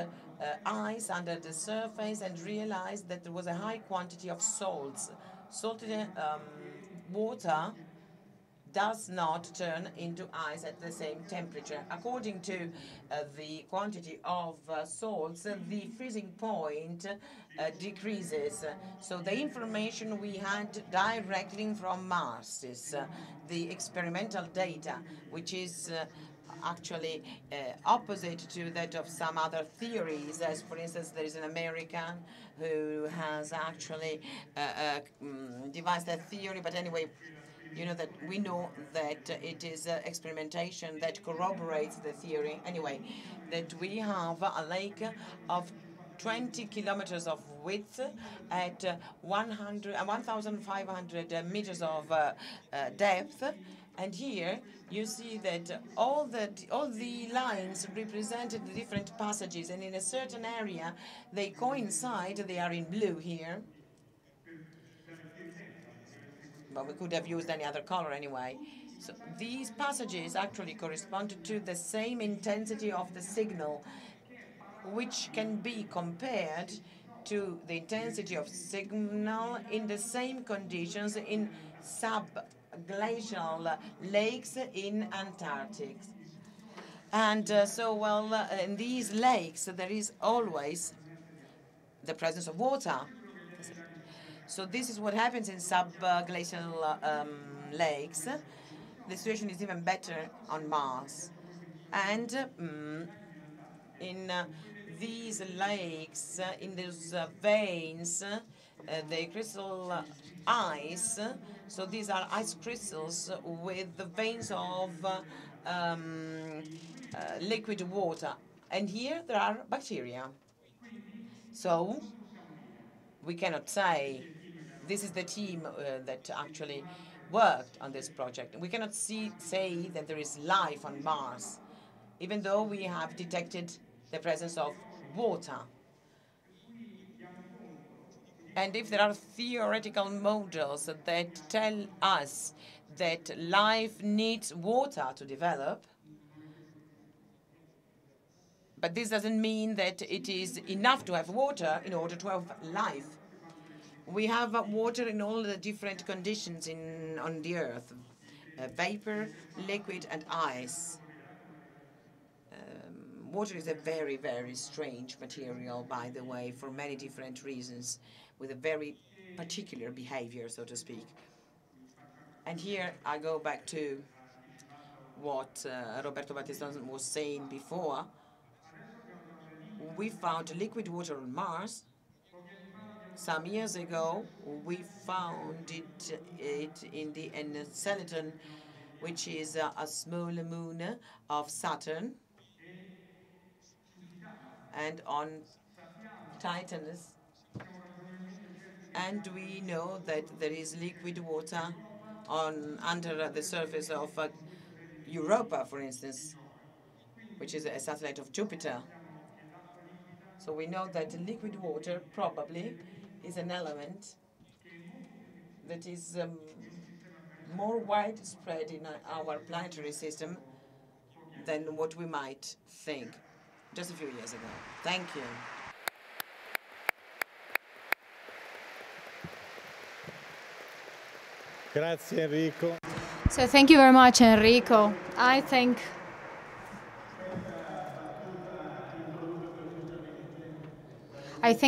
Speaker 3: ice under the surface and realized that there was a high quantity of salts. Salted water does not turn into ice at the same temperature. According to the quantity of salts, the freezing point decreases. So the information we had directly from MARSIS, the experimental data, which is actually opposite to that of some other theories, as for instance there is an American who has actually devised that theory, but anyway, you know that we know that it is experimentation that corroborates the theory. Anyway, that we have a lake of 20 kilometers of width at 1,500 meters of depth, and here you see that all the lines represented the different passages, and in a certain area they coincide. They are in blue here, but we could have used any other color anyway. So these passages actually correspond to the same intensity of the signal, which can be compared to the intensity of signal in the same conditions in subglacial lakes in Antarctic. And in these lakes, there is always the presence of water. So this is what happens in subglacial lakes. The situation is even better on Mars. And in these lakes, in those veins, the crystal ice, so these are ice crystals with the veins of liquid water. And here there are bacteria. So we cannot say this is the team that actually worked on this project. We cannot say that there is life on Mars, even though we have detected the presence of water. And if there are theoretical models that tell us that life needs water to develop, but this doesn't mean that it is enough to have water in order to have life. We have water in all the different conditions on the Earth, vapor, liquid, and ice. Water is a very, very strange material, by the way, for many different reasons, with a very particular behavior, so to speak. And here I go back to what Roberto Battiston was saying before. We found liquid water on Mars. Some years ago, we found it in the Enceladus, which is a small moon of Saturn, and on Titanus. And we know that there is liquid water under the surface of Europa, for instance, which is a satellite of Jupiter. So we know that liquid water probably is an element that is more widespread in our planetary system than what we might think just a few years ago. Thank you.
Speaker 1: Grazie, Enrico.
Speaker 2: So thank you very much, Enrico. I think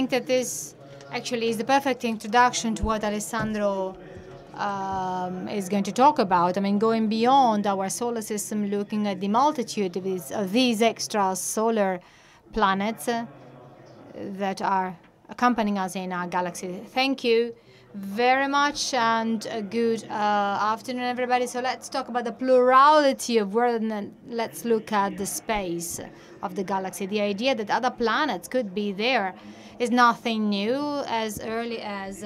Speaker 2: that this actually is the perfect introduction to what Alessandro is going to talk about. I mean, going beyond our solar system, looking at the multitude of these extrasolar planets that are accompanying us in our galaxy. Thank you very much, and a good afternoon, everybody. So let's talk about the plurality of worlds, and let's look at the space of the galaxy. The idea that other planets could be there is nothing new. As early as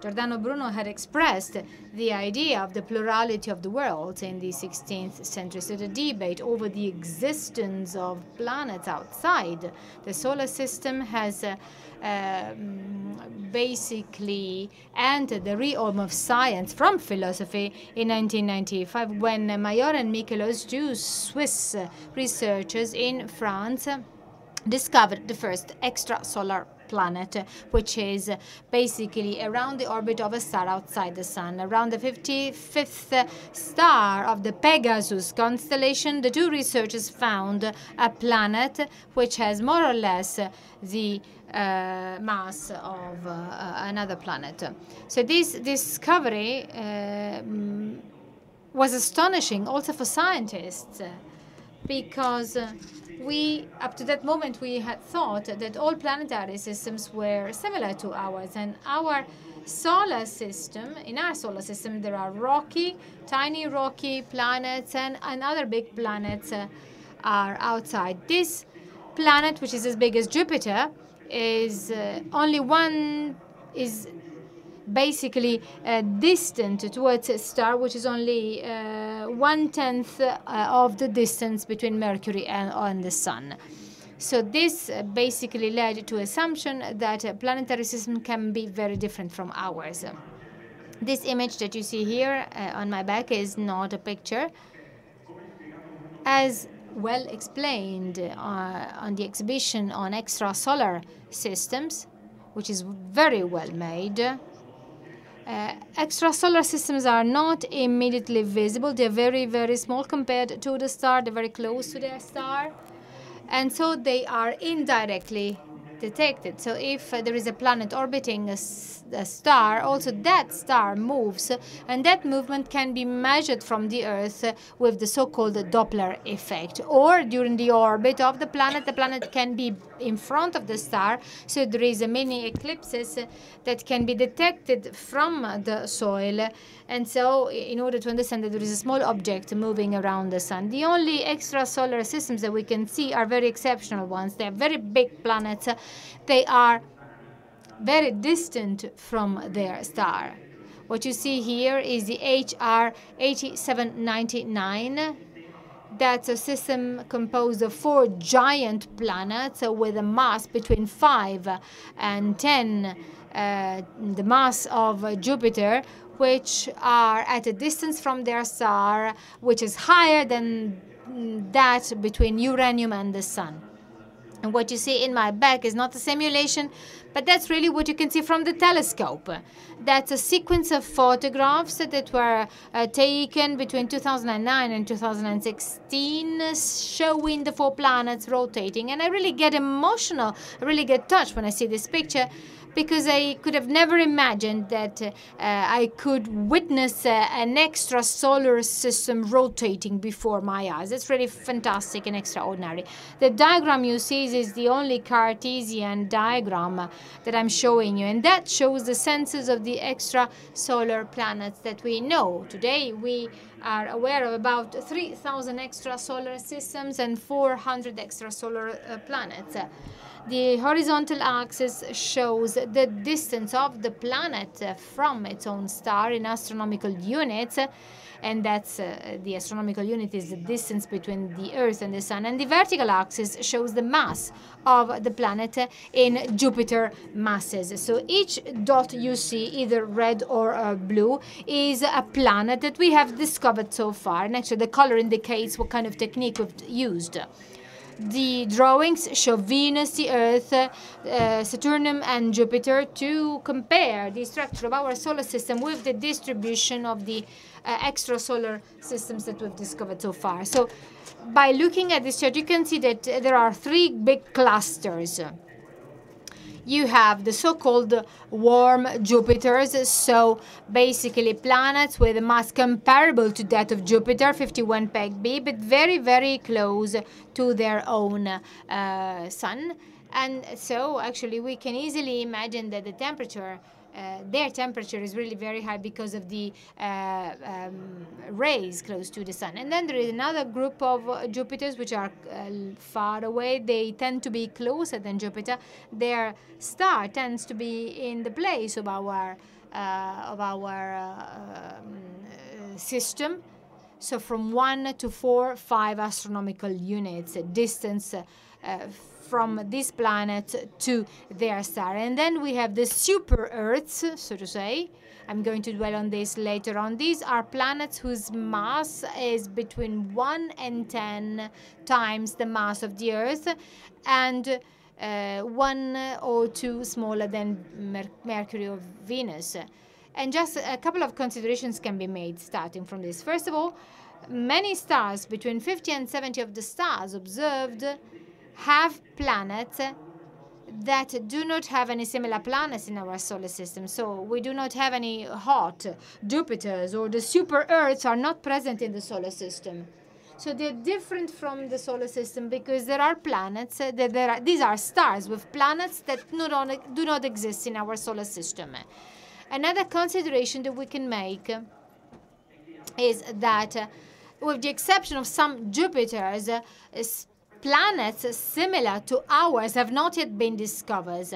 Speaker 2: Giordano Bruno had expressed the idea of the plurality of the worlds in the 16th century. So the debate over the existence of planets outside the solar system has basically entered the realm of science from philosophy in 1995, when Mayor and Michelos, two Swiss researchers in France, discovered the first extrasolar planet, which is basically around the orbit of a star outside the Sun. Around the 55th star of the Pegasus constellation, the two researchers found a planet which has more or less the mass of another planet. So this discovery was astonishing also for scientists, because up to that moment, we had thought that all planetary systems were similar to ours. And our solar system, in our solar system, there are tiny rocky planets, and other big planets are outside. This planet, which is as big as Jupiter, is basically distant towards a star which is only 1/10 of the distance between Mercury and the Sun. So this basically led to assumption that a planetary system can be very different from ours. This image that you see here on my back is not a picture. As well explained on the exhibition on extrasolar systems, which is very well made. Extrasolar systems are not immediately visible. They're very, very small compared to the star. They're very close to their star. And so they are indirectly detected. So if there is a planet orbiting a star, also that star moves, and that movement can be measured from the Earth with the so-called Doppler effect. Or during the orbit of the planet can be in front of the star, so there is a mini eclipses that can be detected from the soil. And so in order to understand that there is a small object moving around the sun. The only extrasolar systems that we can see are very exceptional ones. They are very big planets. They are very distant from their star. What you see here is the HR 8799. That's a system composed of 4 giant planets with a mass between 5 and 10 the mass of Jupiter, which are at a distance from their star which is higher than that between uranium and the sun. And what you see in my back is not a simulation, but that's really what you can see from the telescope. That's a sequence of photographs that were taken between 2009 and 2016, showing the 4 planets rotating. And I really get emotional, I really get touched when I see this picture, because I could have never imagined that I could witness an extrasolar system rotating before my eyes. It's really fantastic and extraordinary. The diagram you see is the only Cartesian diagram that I'm showing you, and that shows the census of the extrasolar planets that we know. Today we are aware of about 3,000 extrasolar systems and 400 extrasolar planets. The horizontal axis shows the distance of the planet from its own star in astronomical units, and that's the astronomical unit is the distance between the Earth and the Sun. And the vertical axis shows the mass of the planet in Jupiter masses. So each dot you see, either red or blue, is a planet that we have discovered so far. And actually the color indicates what kind of technique we've used. The drawings show Venus, the Earth, Saturn, and Jupiter to compare the structure of our solar system with the distribution of the extrasolar systems that we've discovered so far. So by looking at this chart, you can see that there are 3 big clusters. You have the so-called warm Jupiters, so basically planets with a mass comparable to that of Jupiter, 51 Peg-B, but very, very close to their own sun. And so actually we can easily imagine that the temperature, their temperature is really very high because of the rays close to the sun. And then there is another group of Jupiters which are far away. They tend to be closer than Jupiter. Their star tends to be in the place of our system. So from 1 to 4, 5 astronomical units distance from this planet to their star. And then we have the super Earths, so to say. I'm going to dwell on this later on. These are planets whose mass is between 1 and 10 times the mass of the Earth, and 1 or 2 smaller than Mercury or Venus. And just a couple of considerations can be made starting from this. First of all, many stars, between 50 and 70 of the stars observed, have planets that do not have any similar planets in our solar system. So we do not have any hot Jupiters, or the super Earths are not present in the solar system. So they're different from the solar system because there are planets, these are stars with planets that do not exist in our solar system. Another consideration that we can make is that with the exception of some Jupiters, planets similar to ours have not yet been discovered.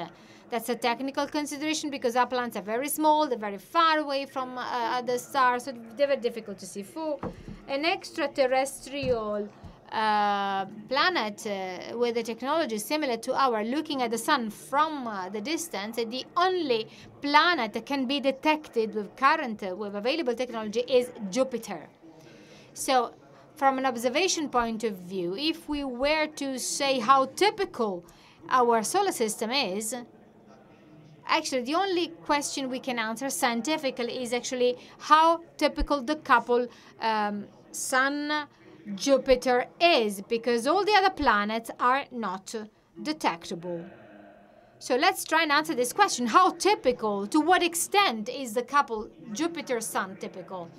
Speaker 2: That's a technical consideration because our planets are very small, they're very far away from other stars, so they're very difficult to see. For an extraterrestrial planet with a technology similar to our, looking at the sun from the distance, the only planet that can be detected with with available technology is Jupiter. So from an observation point of view, if we were to say how typical our solar system is, Actually, the only question we can answer scientifically is actually how typical the couple Sun-Jupiter is, because all the other planets are not detectable. So let's try and answer this question. How typical, to what extent is the couple Jupiter-Sun typical?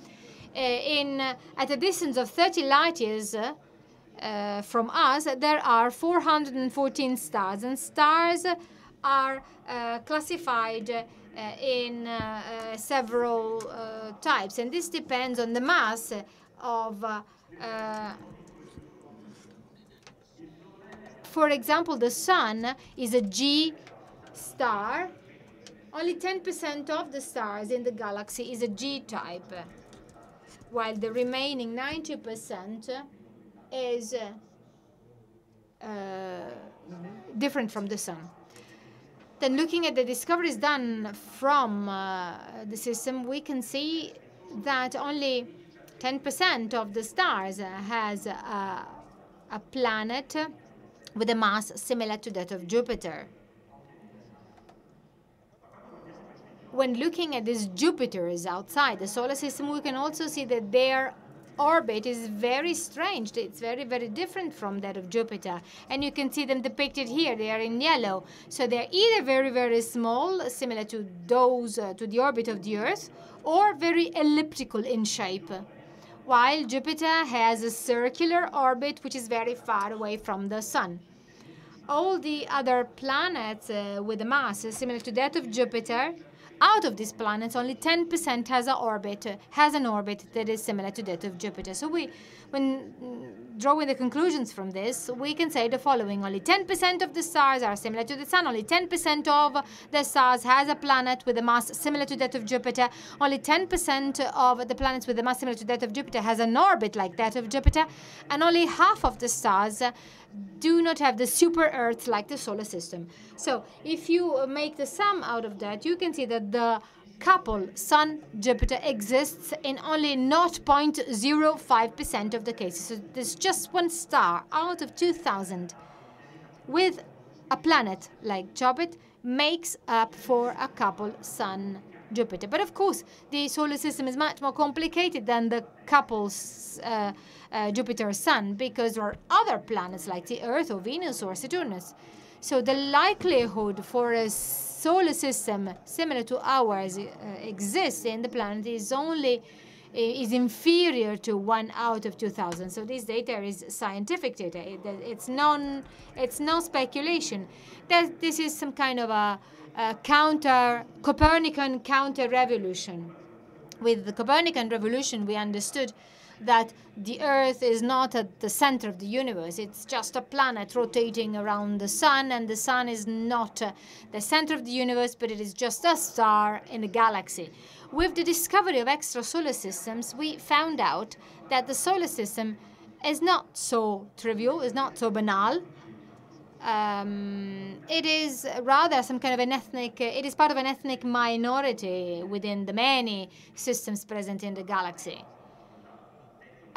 Speaker 2: At a distance of 30 light years from us, there are 414 stars, and stars are classified in several types, and this depends on the mass of for example, the Sun is a G star. Only 10% of the stars in the galaxy is a G type, while the remaining 90% is different from the Sun. Then looking at the discoveries done from the system, we can see that only 10% of the stars has a planet with a mass similar to that of Jupiter. When looking at these Jupiters outside the solar system, we can also see that their orbit is very strange. It's very, very different from that of Jupiter. And you can see them depicted here. They are in yellow. So they're either very, very small, similar to those, to the orbit of the Earth, or very elliptical in shape, while Jupiter has a circular orbit which is very far away from the Sun. All the other planets with a mass similar to that of Jupiter, out of these planets, only 10% has an orbit that is similar to that of Jupiter. So when drawing the conclusions from this, we can say the following: only 10% of the stars are similar to the Sun, only 10% of the stars has a planet with a mass similar to that of Jupiter, only 10% of the planets with a mass similar to that of Jupiter has an orbit like that of Jupiter, and only half of the stars do not have the super Earth like the solar system. So if you make the sum out of that, you can see that the couple Sun-Jupiter exists in only 0.05% of the cases. So there's just one star out of 2,000 with a planet like Jupiter makes up for a couple Sun-Jupiter. But of course, the solar system is much more complicated than the couples Jupiter-Sun, because there are other planets like the Earth or Venus or Saturnus. So the likelihood for a solar system similar to ours exists in the planet is inferior to 1 out of 2,000. So this data is scientific data. It's no speculation. This is some kind of a Copernican counter-revolution. With the Copernican revolution, we understood that the Earth is not at the center of the universe. It's just a planet rotating around the Sun, and the Sun is not the center of the universe, but it is just a star in a galaxy. With the discovery of extrasolar systems, we found out that the solar system is not so trivial, is not so banal. It is rather some kind of it is part of an ethnic minority within the many systems present in the galaxy.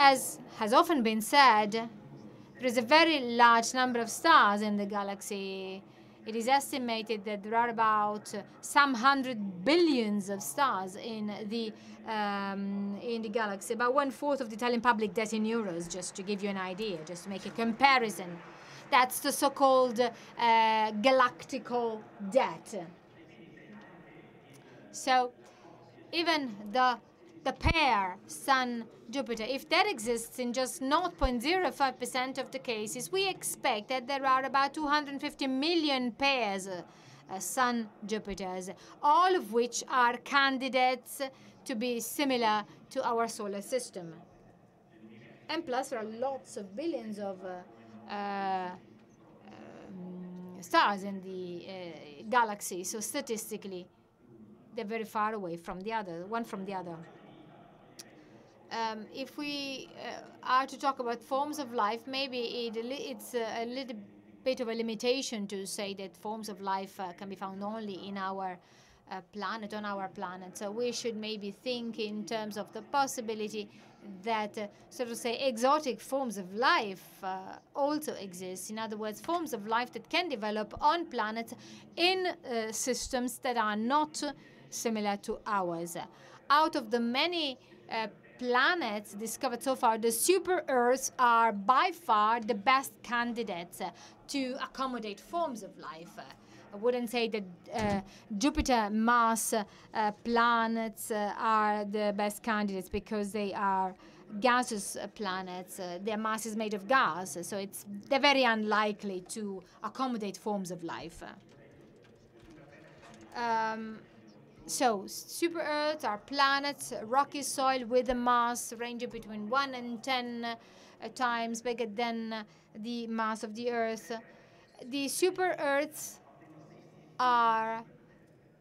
Speaker 2: As has often been said, there is a very large number of stars in the galaxy. It is estimated that there are about some 100 billions of stars in the galaxy, about 1/4 of the Italian public debt in euros, just to give you an idea, just to make a comparison. That's the so-called galactical debt. So even the pair Sun-Jupiter, if that exists in just 0.05% of the cases, we expect that there are about 250 million pairs Sun-Jupiters, all of which are candidates to be similar to our solar system. And plus, there are lots of billions of stars in the galaxy, so statistically, they're very far away from the other, one from the other. If we are to talk about forms of life, maybe it's a little bit of a limitation to say that forms of life can be found only in our planet, on our planet. So we should maybe think in terms of the possibility that, so to say, exotic forms of life also exist. In other words, forms of life that can develop on planets in systems that are not similar to ours. Out of the many planets discovered so far, the super Earths are by far the best candidates to accommodate forms of life. I wouldn't say that Jupiter, Mars planets are the best candidates because they are gaseous planets. Their mass is made of gas, so they're very unlikely to accommodate forms of life. So super Earths are planets, rocky soil with a mass ranging between 1 and 10 times bigger than the mass of the Earth. The super Earths are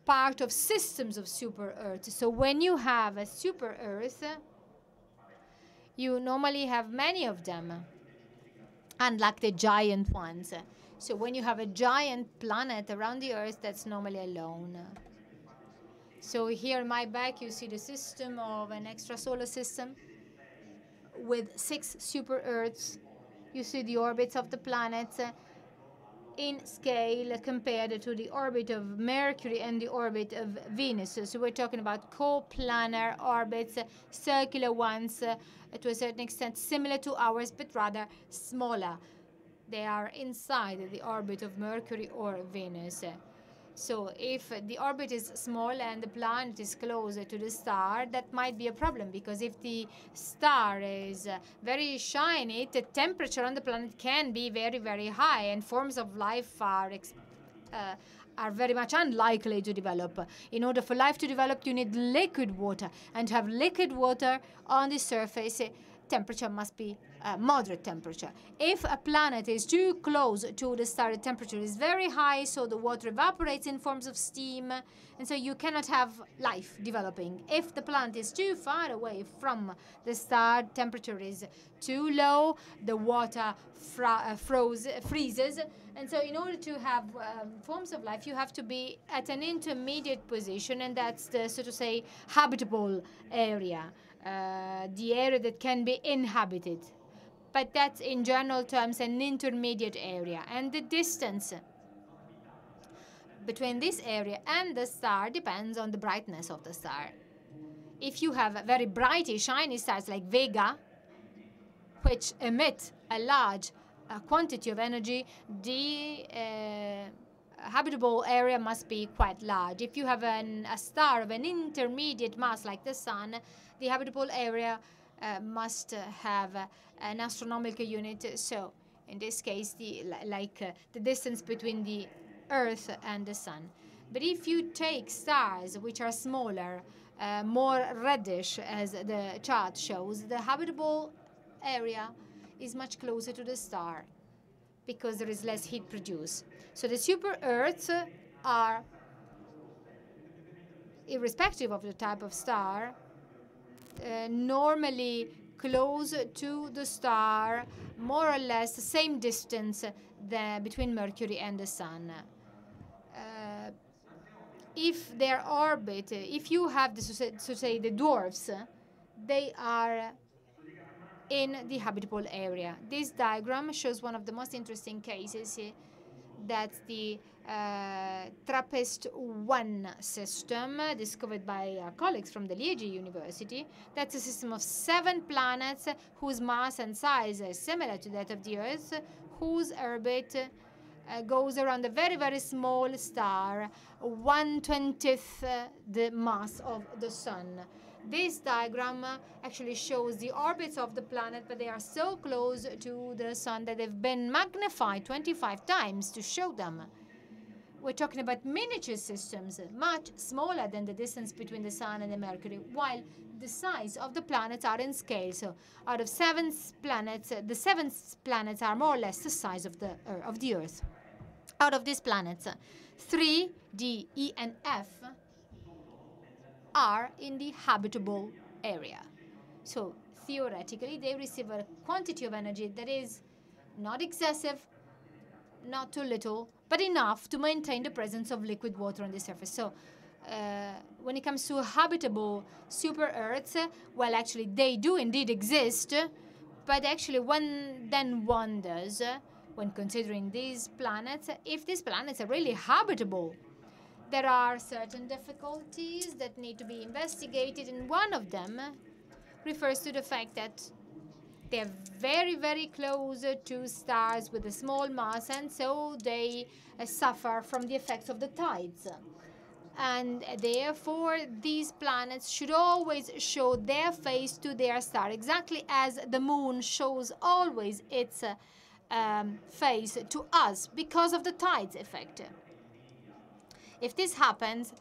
Speaker 2: part of systems of super Earths. So when you have a super Earth, you normally have many of them, unlike the giant ones. So when you have a giant planet around the Earth, that's normally alone. So here in my back, you see the system of an extrasolar system with 6 super Earths. You see the orbits of the planets in scale compared to the orbit of Mercury and the orbit of Venus. So we're talking about co-planar orbits, circular ones, to a certain extent similar to ours, but rather smaller. They are inside the orbit of Mercury or Venus. So if the orbit is small and the planet is closer to the star, that might be a problem, because if the star is very shiny, the temperature on the planet can be very, very high, and forms of life are very much unlikely to develop. In order for life to develop, you need liquid water, and to have liquid water on the surface, temperature must be moderate temperature. If a planet is too close to the star, the temperature is very high, so the water evaporates in forms of steam, and so you cannot have life developing. If the planet is too far away from the star, temperature is too low, the water freezes, and so in order to have forms of life, you have to be at an intermediate position, and that's the, so to say, habitable area. The area that can be inhabited. But that's in general terms an intermediate area. And the distance between this area and the star depends on the brightness of the star. If you have very brighty, shiny stars like Vega, which emit a large quantity of energy, the habitable area must be quite large. If you have a star of an intermediate mass like the Sun, the habitable area must have an astronomical unit. So in this case, the distance between the Earth and the Sun. But if you take stars which are smaller, more reddish, as the chart shows, the habitable area is much closer to the star because there is less heat produced. So the super Earths are, irrespective of the type of star, normally close to the star, more or less the same distance between Mercury and the Sun. If their orbit, if you have the, so say, the dwarfs, they are in the habitable area. This diagram shows one of the most interesting cases. That's the TRAPPIST-1 system discovered by our colleagues from the Liège University. That's a system of 7 planets whose mass and size is similar to that of the Earth, whose orbit goes around a very, very small star, 1/20th the mass of the Sun. This diagram actually shows the orbits of the planet, but they are so close to the Sun that they've been magnified 25 times to show them. We're talking about miniature systems, much smaller than the distance between the Sun and the Mercury, while the size of the planets are in scale. So out of 7 planets, the 7 planets are more or less the size of the Earth. Out of these planets, 3, D, E, and F, are in the habitable area. So theoretically, they receive a quantity of energy that is not excessive, not too little, but enough to maintain the presence of liquid water on the surface. So when it comes to habitable super-Earths, well, actually, they do indeed exist, but actually one then wonders, when considering these planets, if these planets are really habitable. There are certain difficulties that need to be investigated, and one of them refers to the fact that they're very, very close to stars with a small mass, and so they suffer from the effects of the tides. And therefore, these planets should always show their face to their star, exactly as the moon shows always its face to us because of the tides effect. If this happens,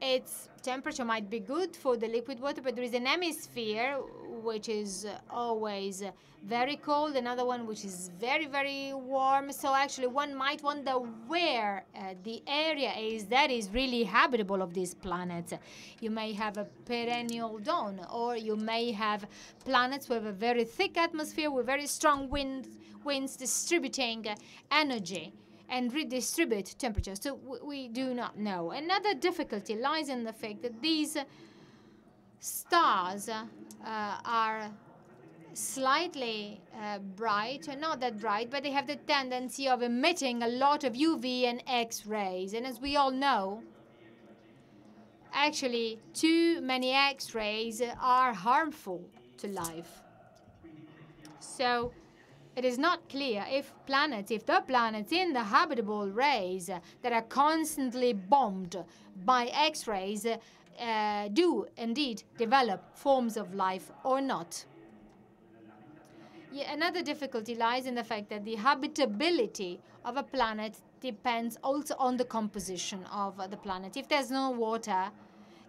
Speaker 2: its temperature might be good for the liquid water, but there is an hemisphere which is always very cold, another one which is very, very warm. So actually one might wonder where the area is that is really habitable of these planets. You may have a perennial dawn, or you may have planets with a very thick atmosphere with very strong winds distributing energy and redistribute temperature. So we do not know. Another difficulty lies in the fact that these stars are slightly bright, not that bright, but they have the tendency of emitting a lot of UV and X-rays. And as we all know, actually, too many X-rays are harmful to life. So it is not clear if the planets in the habitable rays that are constantly bombed by X-rays do indeed develop forms of life or not. Another difficulty lies in the fact that the habitability of a planet depends also on the composition of the planet. If there's no water,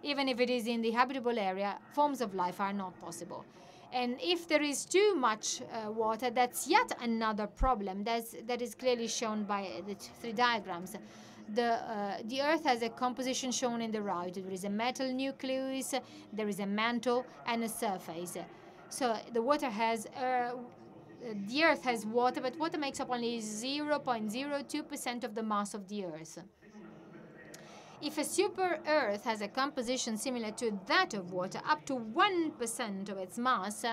Speaker 2: even if it is in the habitable area, forms of life are not possible. And if there is too much water, that's yet another problem that is clearly shown by the three diagrams. The Earth has a composition shown in the right. There is a metal nucleus, there is a mantle, and a surface. So the Earth has water, but water makes up only 0.02% of the mass of the Earth. If a super-Earth has a composition similar to that of water, up to 1% of its mass,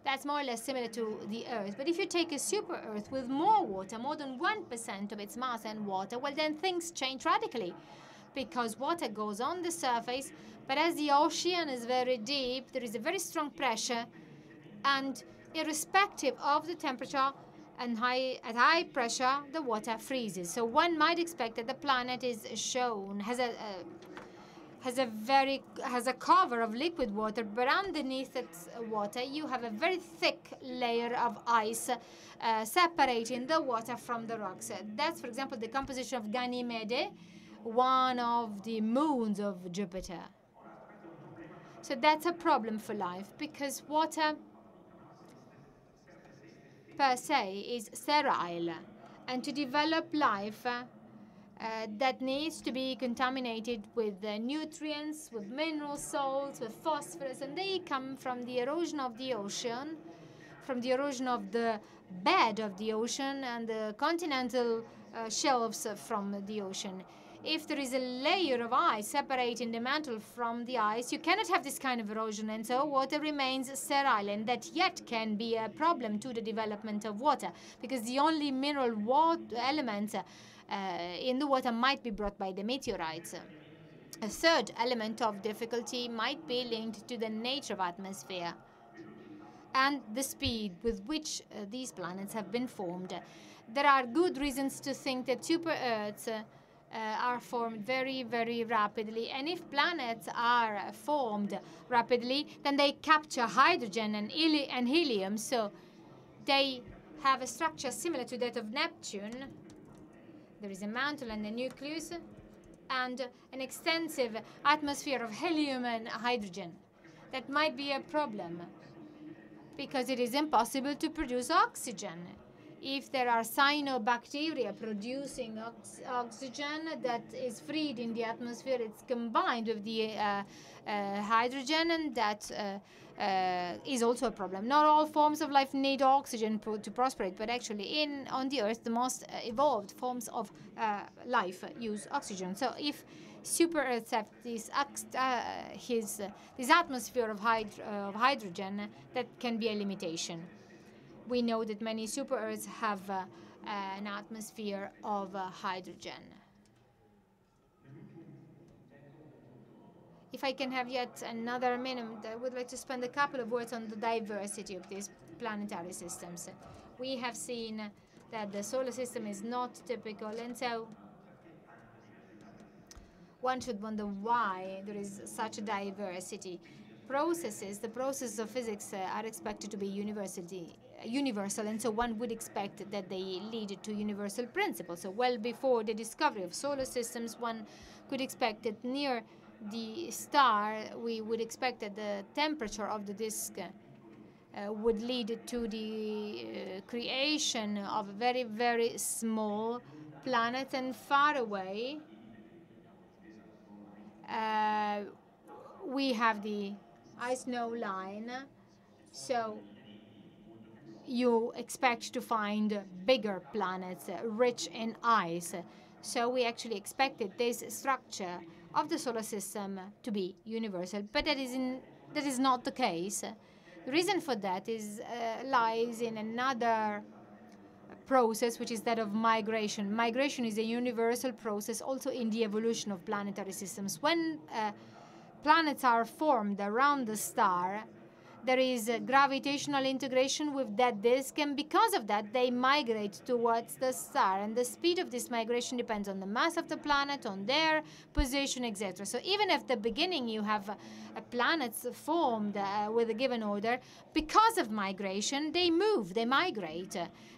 Speaker 2: that's more or less similar to the Earth. But if you take a super-Earth with more water, more than 1% of its mass and water, well, then things change radically, because water goes on the surface, but as the ocean is very deep, there is a very strong pressure, and irrespective of the temperature, and at high pressure, the water freezes. So one might expect that the planet is shown has a cover of liquid water, but underneath that water you have a very thick layer of ice separating the water from the rocks. That's, for example, the composition of Ganymede, one of the moons of Jupiter. So that's a problem for life, because water per se is sterile, and to develop life that needs to be contaminated with nutrients, with mineral salts, with phosphorus, and they come from the erosion of the ocean, from the erosion of the bed of the ocean and the continental shelves from the ocean. If there is a layer of ice separating the mantle from the ice, you cannot have this kind of erosion, and so water remains sterile, and that yet can be a problem to the development of water, because the only mineral elements in the water might be brought by the meteorites. A third element of difficulty might be linked to the nature of atmosphere and the speed with which these planets have been formed. There are good reasons to think that super-Earths are formed very, very rapidly. And if planets are formed rapidly, then they capture hydrogen and helium, so they have a structure similar to that of Neptune. There is a mantle and a nucleus, and an extensive atmosphere of helium and hydrogen. That might be a problem, because it is impossible to produce oxygen if there are cyanobacteria producing oxygen that is freed in the atmosphere, it's combined with the hydrogen, and that is also a problem. Not all forms of life need oxygen to prosperate, but actually on the Earth, the most evolved forms of life use oxygen. So if super Earths have this atmosphere of hydrogen, that can be a limitation. We know that many super Earths have an atmosphere of hydrogen. If I can have yet another minute, I would like to spend a couple of words on the diversity of these planetary systems. We have seen that the solar system is not typical, and so one should wonder why there is such a diversity. The processes of physics are expected to be universal, and so one would expect that they lead to universal principles. So well before the discovery of solar systems, one could expect that near the star, we would expect that the temperature of the disk would lead to the creation of very, very small planets, and far away we have the ice-snow line, so you expect to find bigger planets rich in ice. So we actually expected this structure of the solar system to be universal, but that is not the case. The reason for that lies in another process, which is that of migration. Migration is a universal process also in the evolution of planetary systems. When planets are formed around the star, there is a gravitational integration with that disk, and because of that, they migrate towards the star. And the speed of this migration depends on the mass of the planet, on their position, etc. So even if at the beginning you have planets formed with a given order, because of migration, they move, they migrate.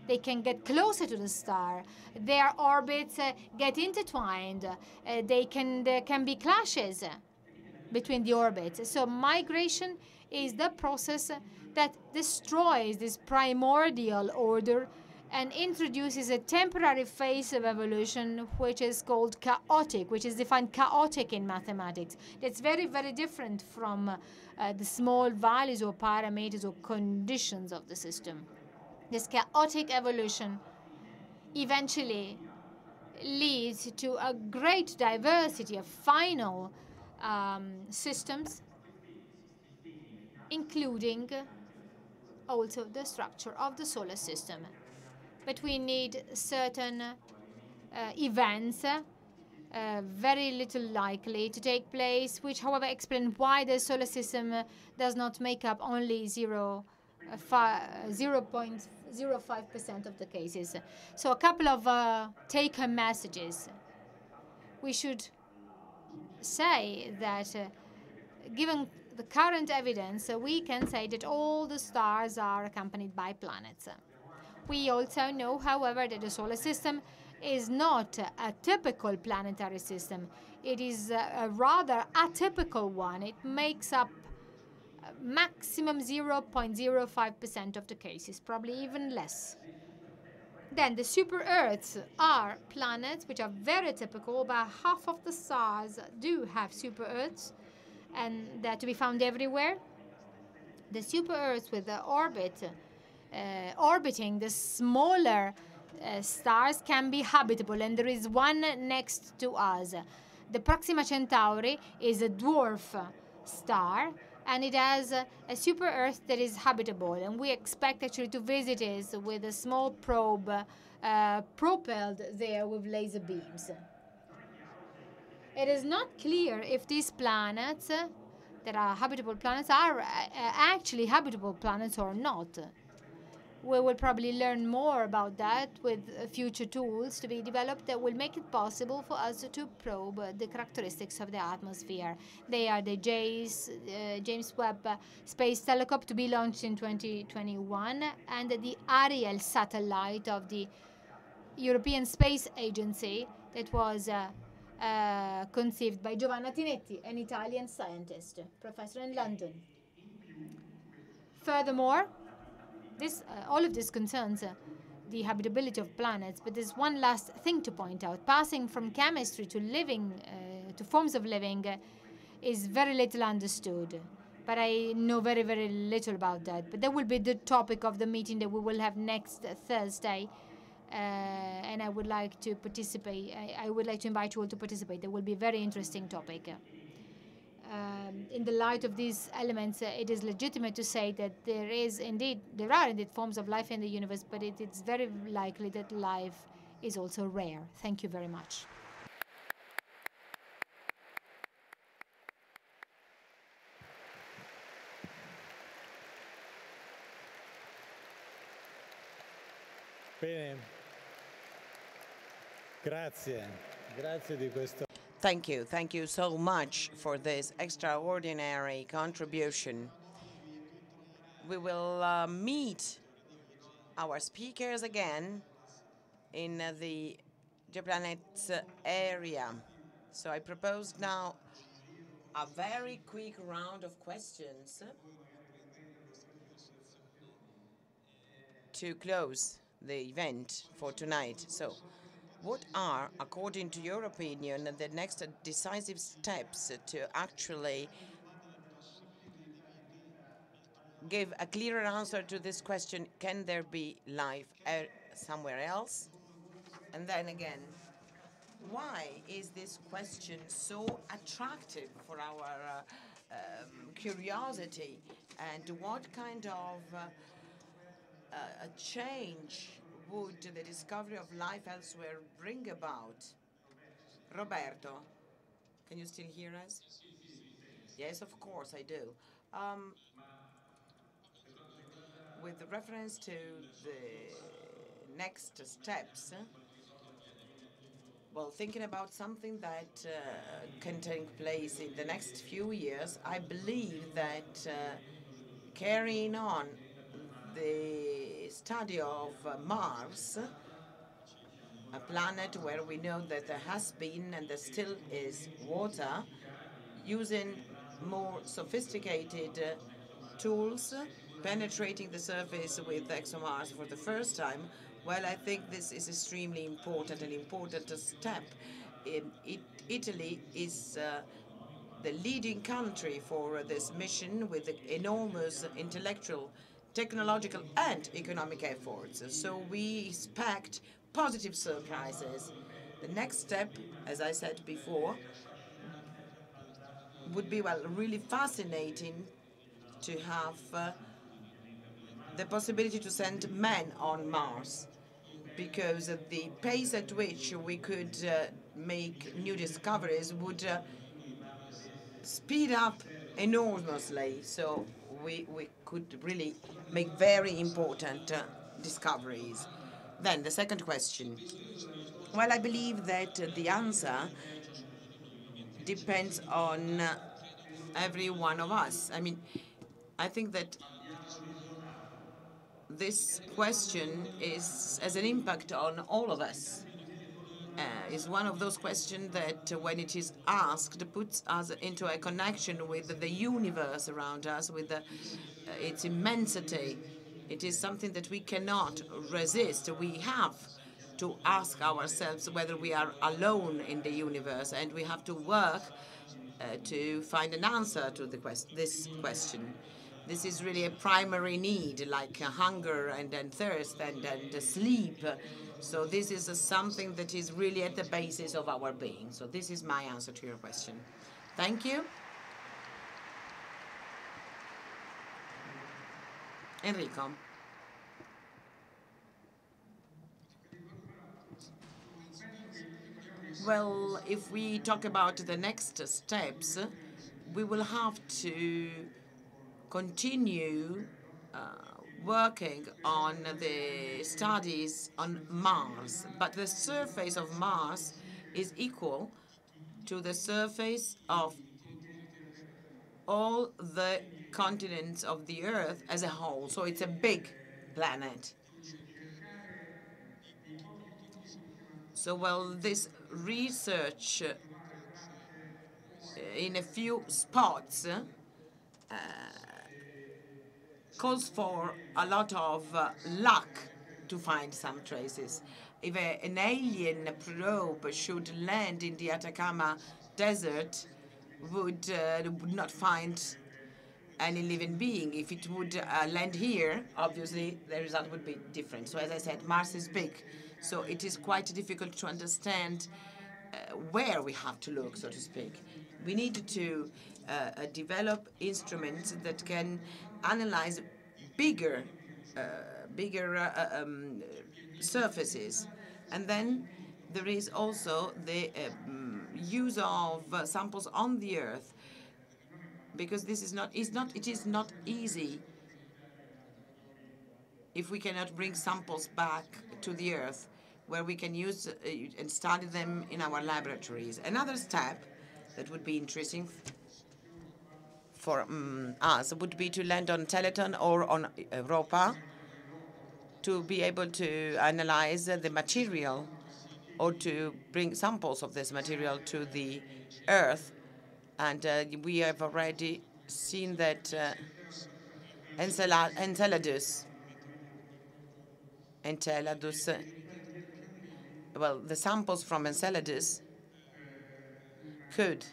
Speaker 2: They can get closer to the star. Their orbits get intertwined. There can be clashes between the orbits. So migration is the process that destroys this primordial order and introduces a temporary phase of evolution which is called chaotic, which is defined chaotic in mathematics. That's very, very different from the small values or parameters or conditions of the system. This chaotic evolution eventually leads to a great diversity of final systems, including also the structure of the solar system. But we need certain events, very little likely to take place, which, however, explain why the solar system does not make up only 0.05% of the cases. So a couple of take-home messages. We should say that given the current evidence, we can say that all the stars are accompanied by planets. We also know, however, that the solar system is not a typical planetary system. It is a rather atypical one. It makes up maximum 0.05% of the cases, probably even less. Then the super-Earths are planets which are very typical. About half of the stars do have super-Earths, and they're to be found everywhere. The super-Earths with the orbiting the smaller stars can be habitable, and there is one next to us. The Proxima Centauri is a dwarf star, and it has a super-Earth that is habitable, and we expect actually to visit it with a small probe propelled there with laser beams. It is not clear if these planets that are habitable planets are actually habitable planets or not. We will probably learn more about that with future tools to be developed that will make it possible for us to probe the characteristics of the atmosphere. They are the James Webb Space Telescope, to be launched in 2021, and the Ariel satellite of the European Space Agency that was conceived by Giovanna Tinetti, an Italian scientist, professor in London. Furthermore, all of this concerns the habitability of planets. But there's one last thing to point out. Passing from chemistry to living, to forms of living, is very little understood. But I know very, very little about that. But that will be the topic of the meeting that we will have next Thursday. And I would like to participate. I would like to invite you all to participate. That will be a very interesting topic. In the light of these elements, it is legitimate to say that there are indeed forms of life in the universe, but it's very likely that life is also rare. Thank you very much.
Speaker 1: Bene. Grazie. Grazie di questo.
Speaker 3: Thank you. Thank you so much for this extraordinary contribution. We will meet our speakers again in the exoplanets area. So I propose now a very quick round of questions to close the event for tonight. So, what are, according to your opinion, the next decisive steps to actually give a clearer answer to this question? Can there be life somewhere else? And then again, why is this question so attractive for our curiosity? And what kind of a change would the discovery of life elsewhere bring about? Roberto, can you still hear us? Yes, of course I do. With reference to the next steps, well, thinking about something that can take place in the next few years, I believe that carrying on the study of Mars, a planet where we know that there has been and there still is water, using more sophisticated tools, penetrating the surface with ExoMars for the first time, well, I think this is extremely important, an important step. Italy is the leading country for this mission with enormous intellectual, technological, and economic efforts. So we expect positive surprises. The next step, as I said before, would be, well, really fascinating to have the possibility to send men on Mars, because the pace at which we could make new discoveries would speed up enormously. So we could really make very important discoveries. Then the second question. Well, I believe that the answer depends on every one of us. I mean, I think that this question has an impact on all of us. It's one of those questions that, when it is asked, puts us into a connection with the universe around us, with its immensity. It is something that we cannot resist. We have to ask ourselves whether we are alone in the universe, and we have to work to find an answer to this question. This is really a primary need, like hunger and thirst and sleep. So this is something that is really at the basis of our being. So this is my answer to your question. Thank you. Enrico. Well, if we talk about the next steps, we will have to continue working on the studies on Mars. But the surface of Mars is equal to the surface of all the continents of the Earth as a whole. So it's a big planet. So, well, this research in a few spots calls for a lot of luck to find some traces. If an alien probe should land in the Atacama Desert, would not find any living being. If it would land here, obviously the result would be different. So as I said, Mars is big, so it is quite difficult to understand where we have to look, so to speak. We need to develop instruments that can analyze bigger surfaces. And then there is also the use of samples on the Earth, because this is not easy if we cannot bring samples back to the Earth where we can use and study them in our laboratories. Another step that would be interesting for us would be to land on Teleton or on Europa to be able to analyze the material or to bring samples of this material to the Earth. And we have already seen that Enceladus, well, the samples from Enceladus could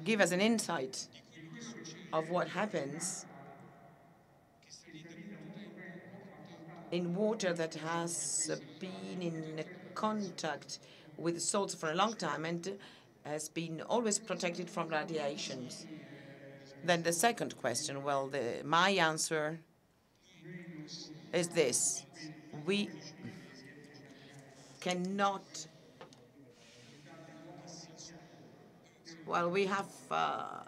Speaker 3: give us an insight of what happens in water that has been in contact with salts for a long time and has been always protected from radiations. Then the second question, well, my answer is this. We cannot, well, we have,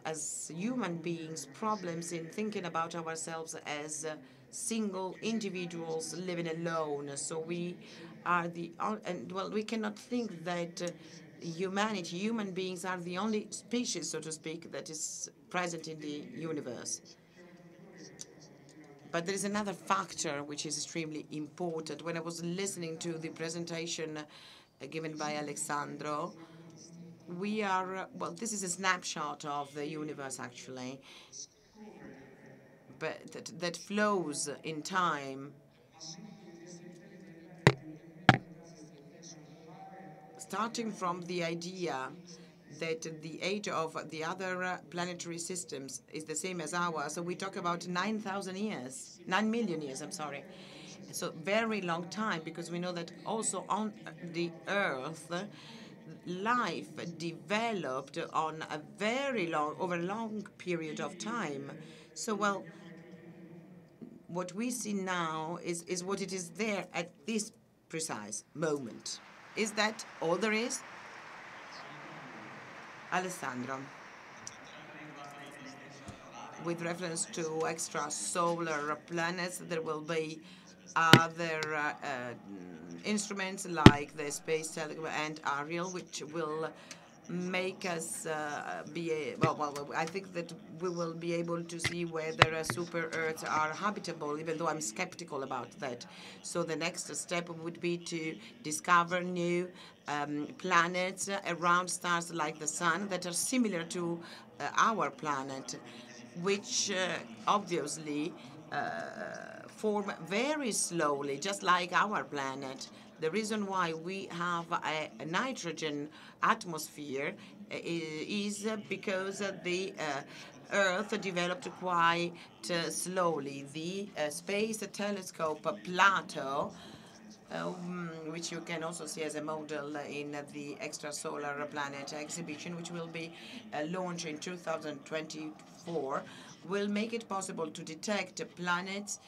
Speaker 3: as human beings, problems in thinking about ourselves as single individuals living alone. So we are we cannot think that human beings are the only species, so to speak, that is present in the universe. But there is another factor which is extremely important. When I was listening to the presentation given by Alessandro, we are, well, this is a snapshot of the universe, actually, but that flows in time. Starting from the idea that the age of the other planetary systems is the same as ours, so we talk about 9 million years, I'm sorry. So very long time, because we know that also on the Earth, life developed on a very over a long period of time. So, well, what we see now is what it is there at this precise moment. Is that all there is? Alessandro, with reference to extrasolar planets, there will be other instruments like the Space Telescope and Ariel, which will make us I think that we will be able to see whether super Earths are habitable, even though I'm skeptical about that. So the next step would be to discover new planets around stars like the Sun that are similar to our planet, which obviously form very slowly, just like our planet. The reason why we have a nitrogen atmosphere is because the Earth developed quite slowly. The Space Telescope Plato, which you can also see as a model in the Extrasolar Planet exhibition, which will be launched in 2024, will make it possible to detect planets,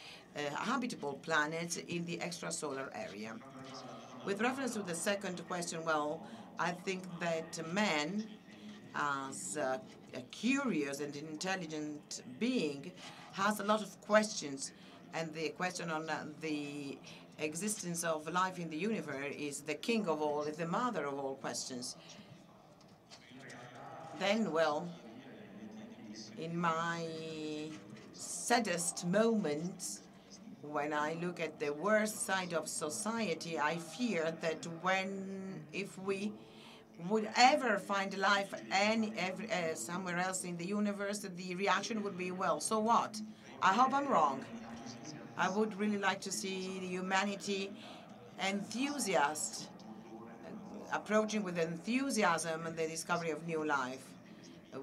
Speaker 3: habitable planets in the extrasolar area. With reference to the second question, well, I think that man, as a curious and intelligent being, has a lot of questions. And the question on the existence of life in the universe is the king of all, is the mother of all questions. Then, well, in my saddest moments, when I look at the worst side of society, I fear that if we would ever find life somewhere else in the universe, the reaction would be, well, so what? I hope I'm wrong. I would really like to see the humanity enthusiast approaching with enthusiasm the discovery of new life,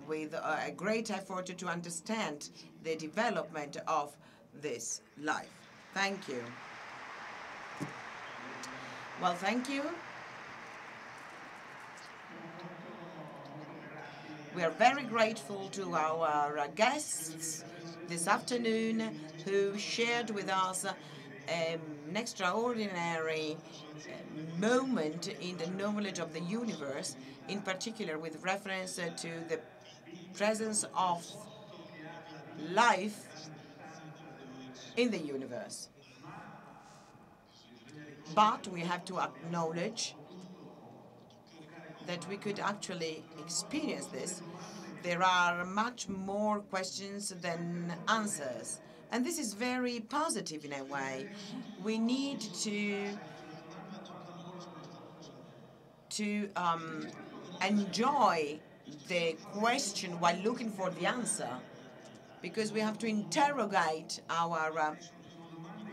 Speaker 3: with a great effort to understand the development of this life. Thank you. Well, thank you. We are very grateful to our guests this afternoon who shared with us an extraordinary moment in the knowledge of the universe, in particular with reference to the presence of life in the universe. But we have to acknowledge that we could actually experience this. There are much more questions than answers. And this is very positive in a way. We need to enjoy the question while looking for the answer, because we have to interrogate our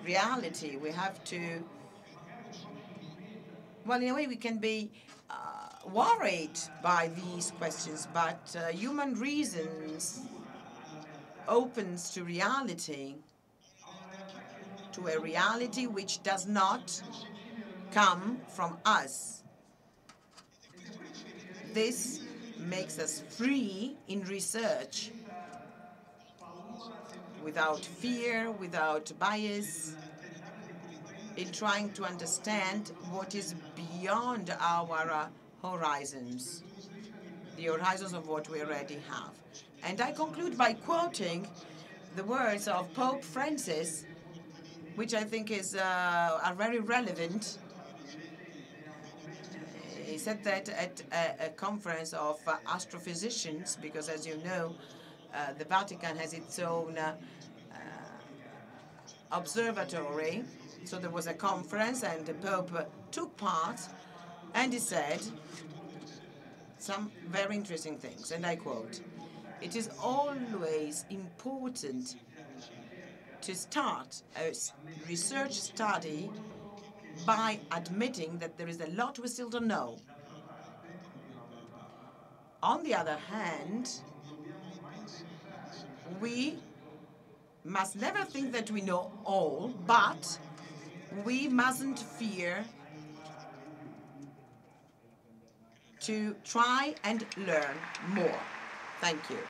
Speaker 3: reality. We have to, well, in a way we can be worried by these questions, but human reasons opens to reality, to a reality which does not come from us. This makes us free in research, without fear, without bias, in trying to understand what is beyond our horizons, the horizons of what we already have. And I conclude by quoting the words of Pope Francis, which I think are very relevant. He said that at a conference of astrophysicians, because as you know, the Vatican has its own observatory. So there was a conference and the Pope took part, and he said some very interesting things, and I quote, "It is always important to start a research study by admitting that there is a lot we still don't know. On the other hand, we must never think that we know all, but we mustn't fear to try and learn more." Thank you.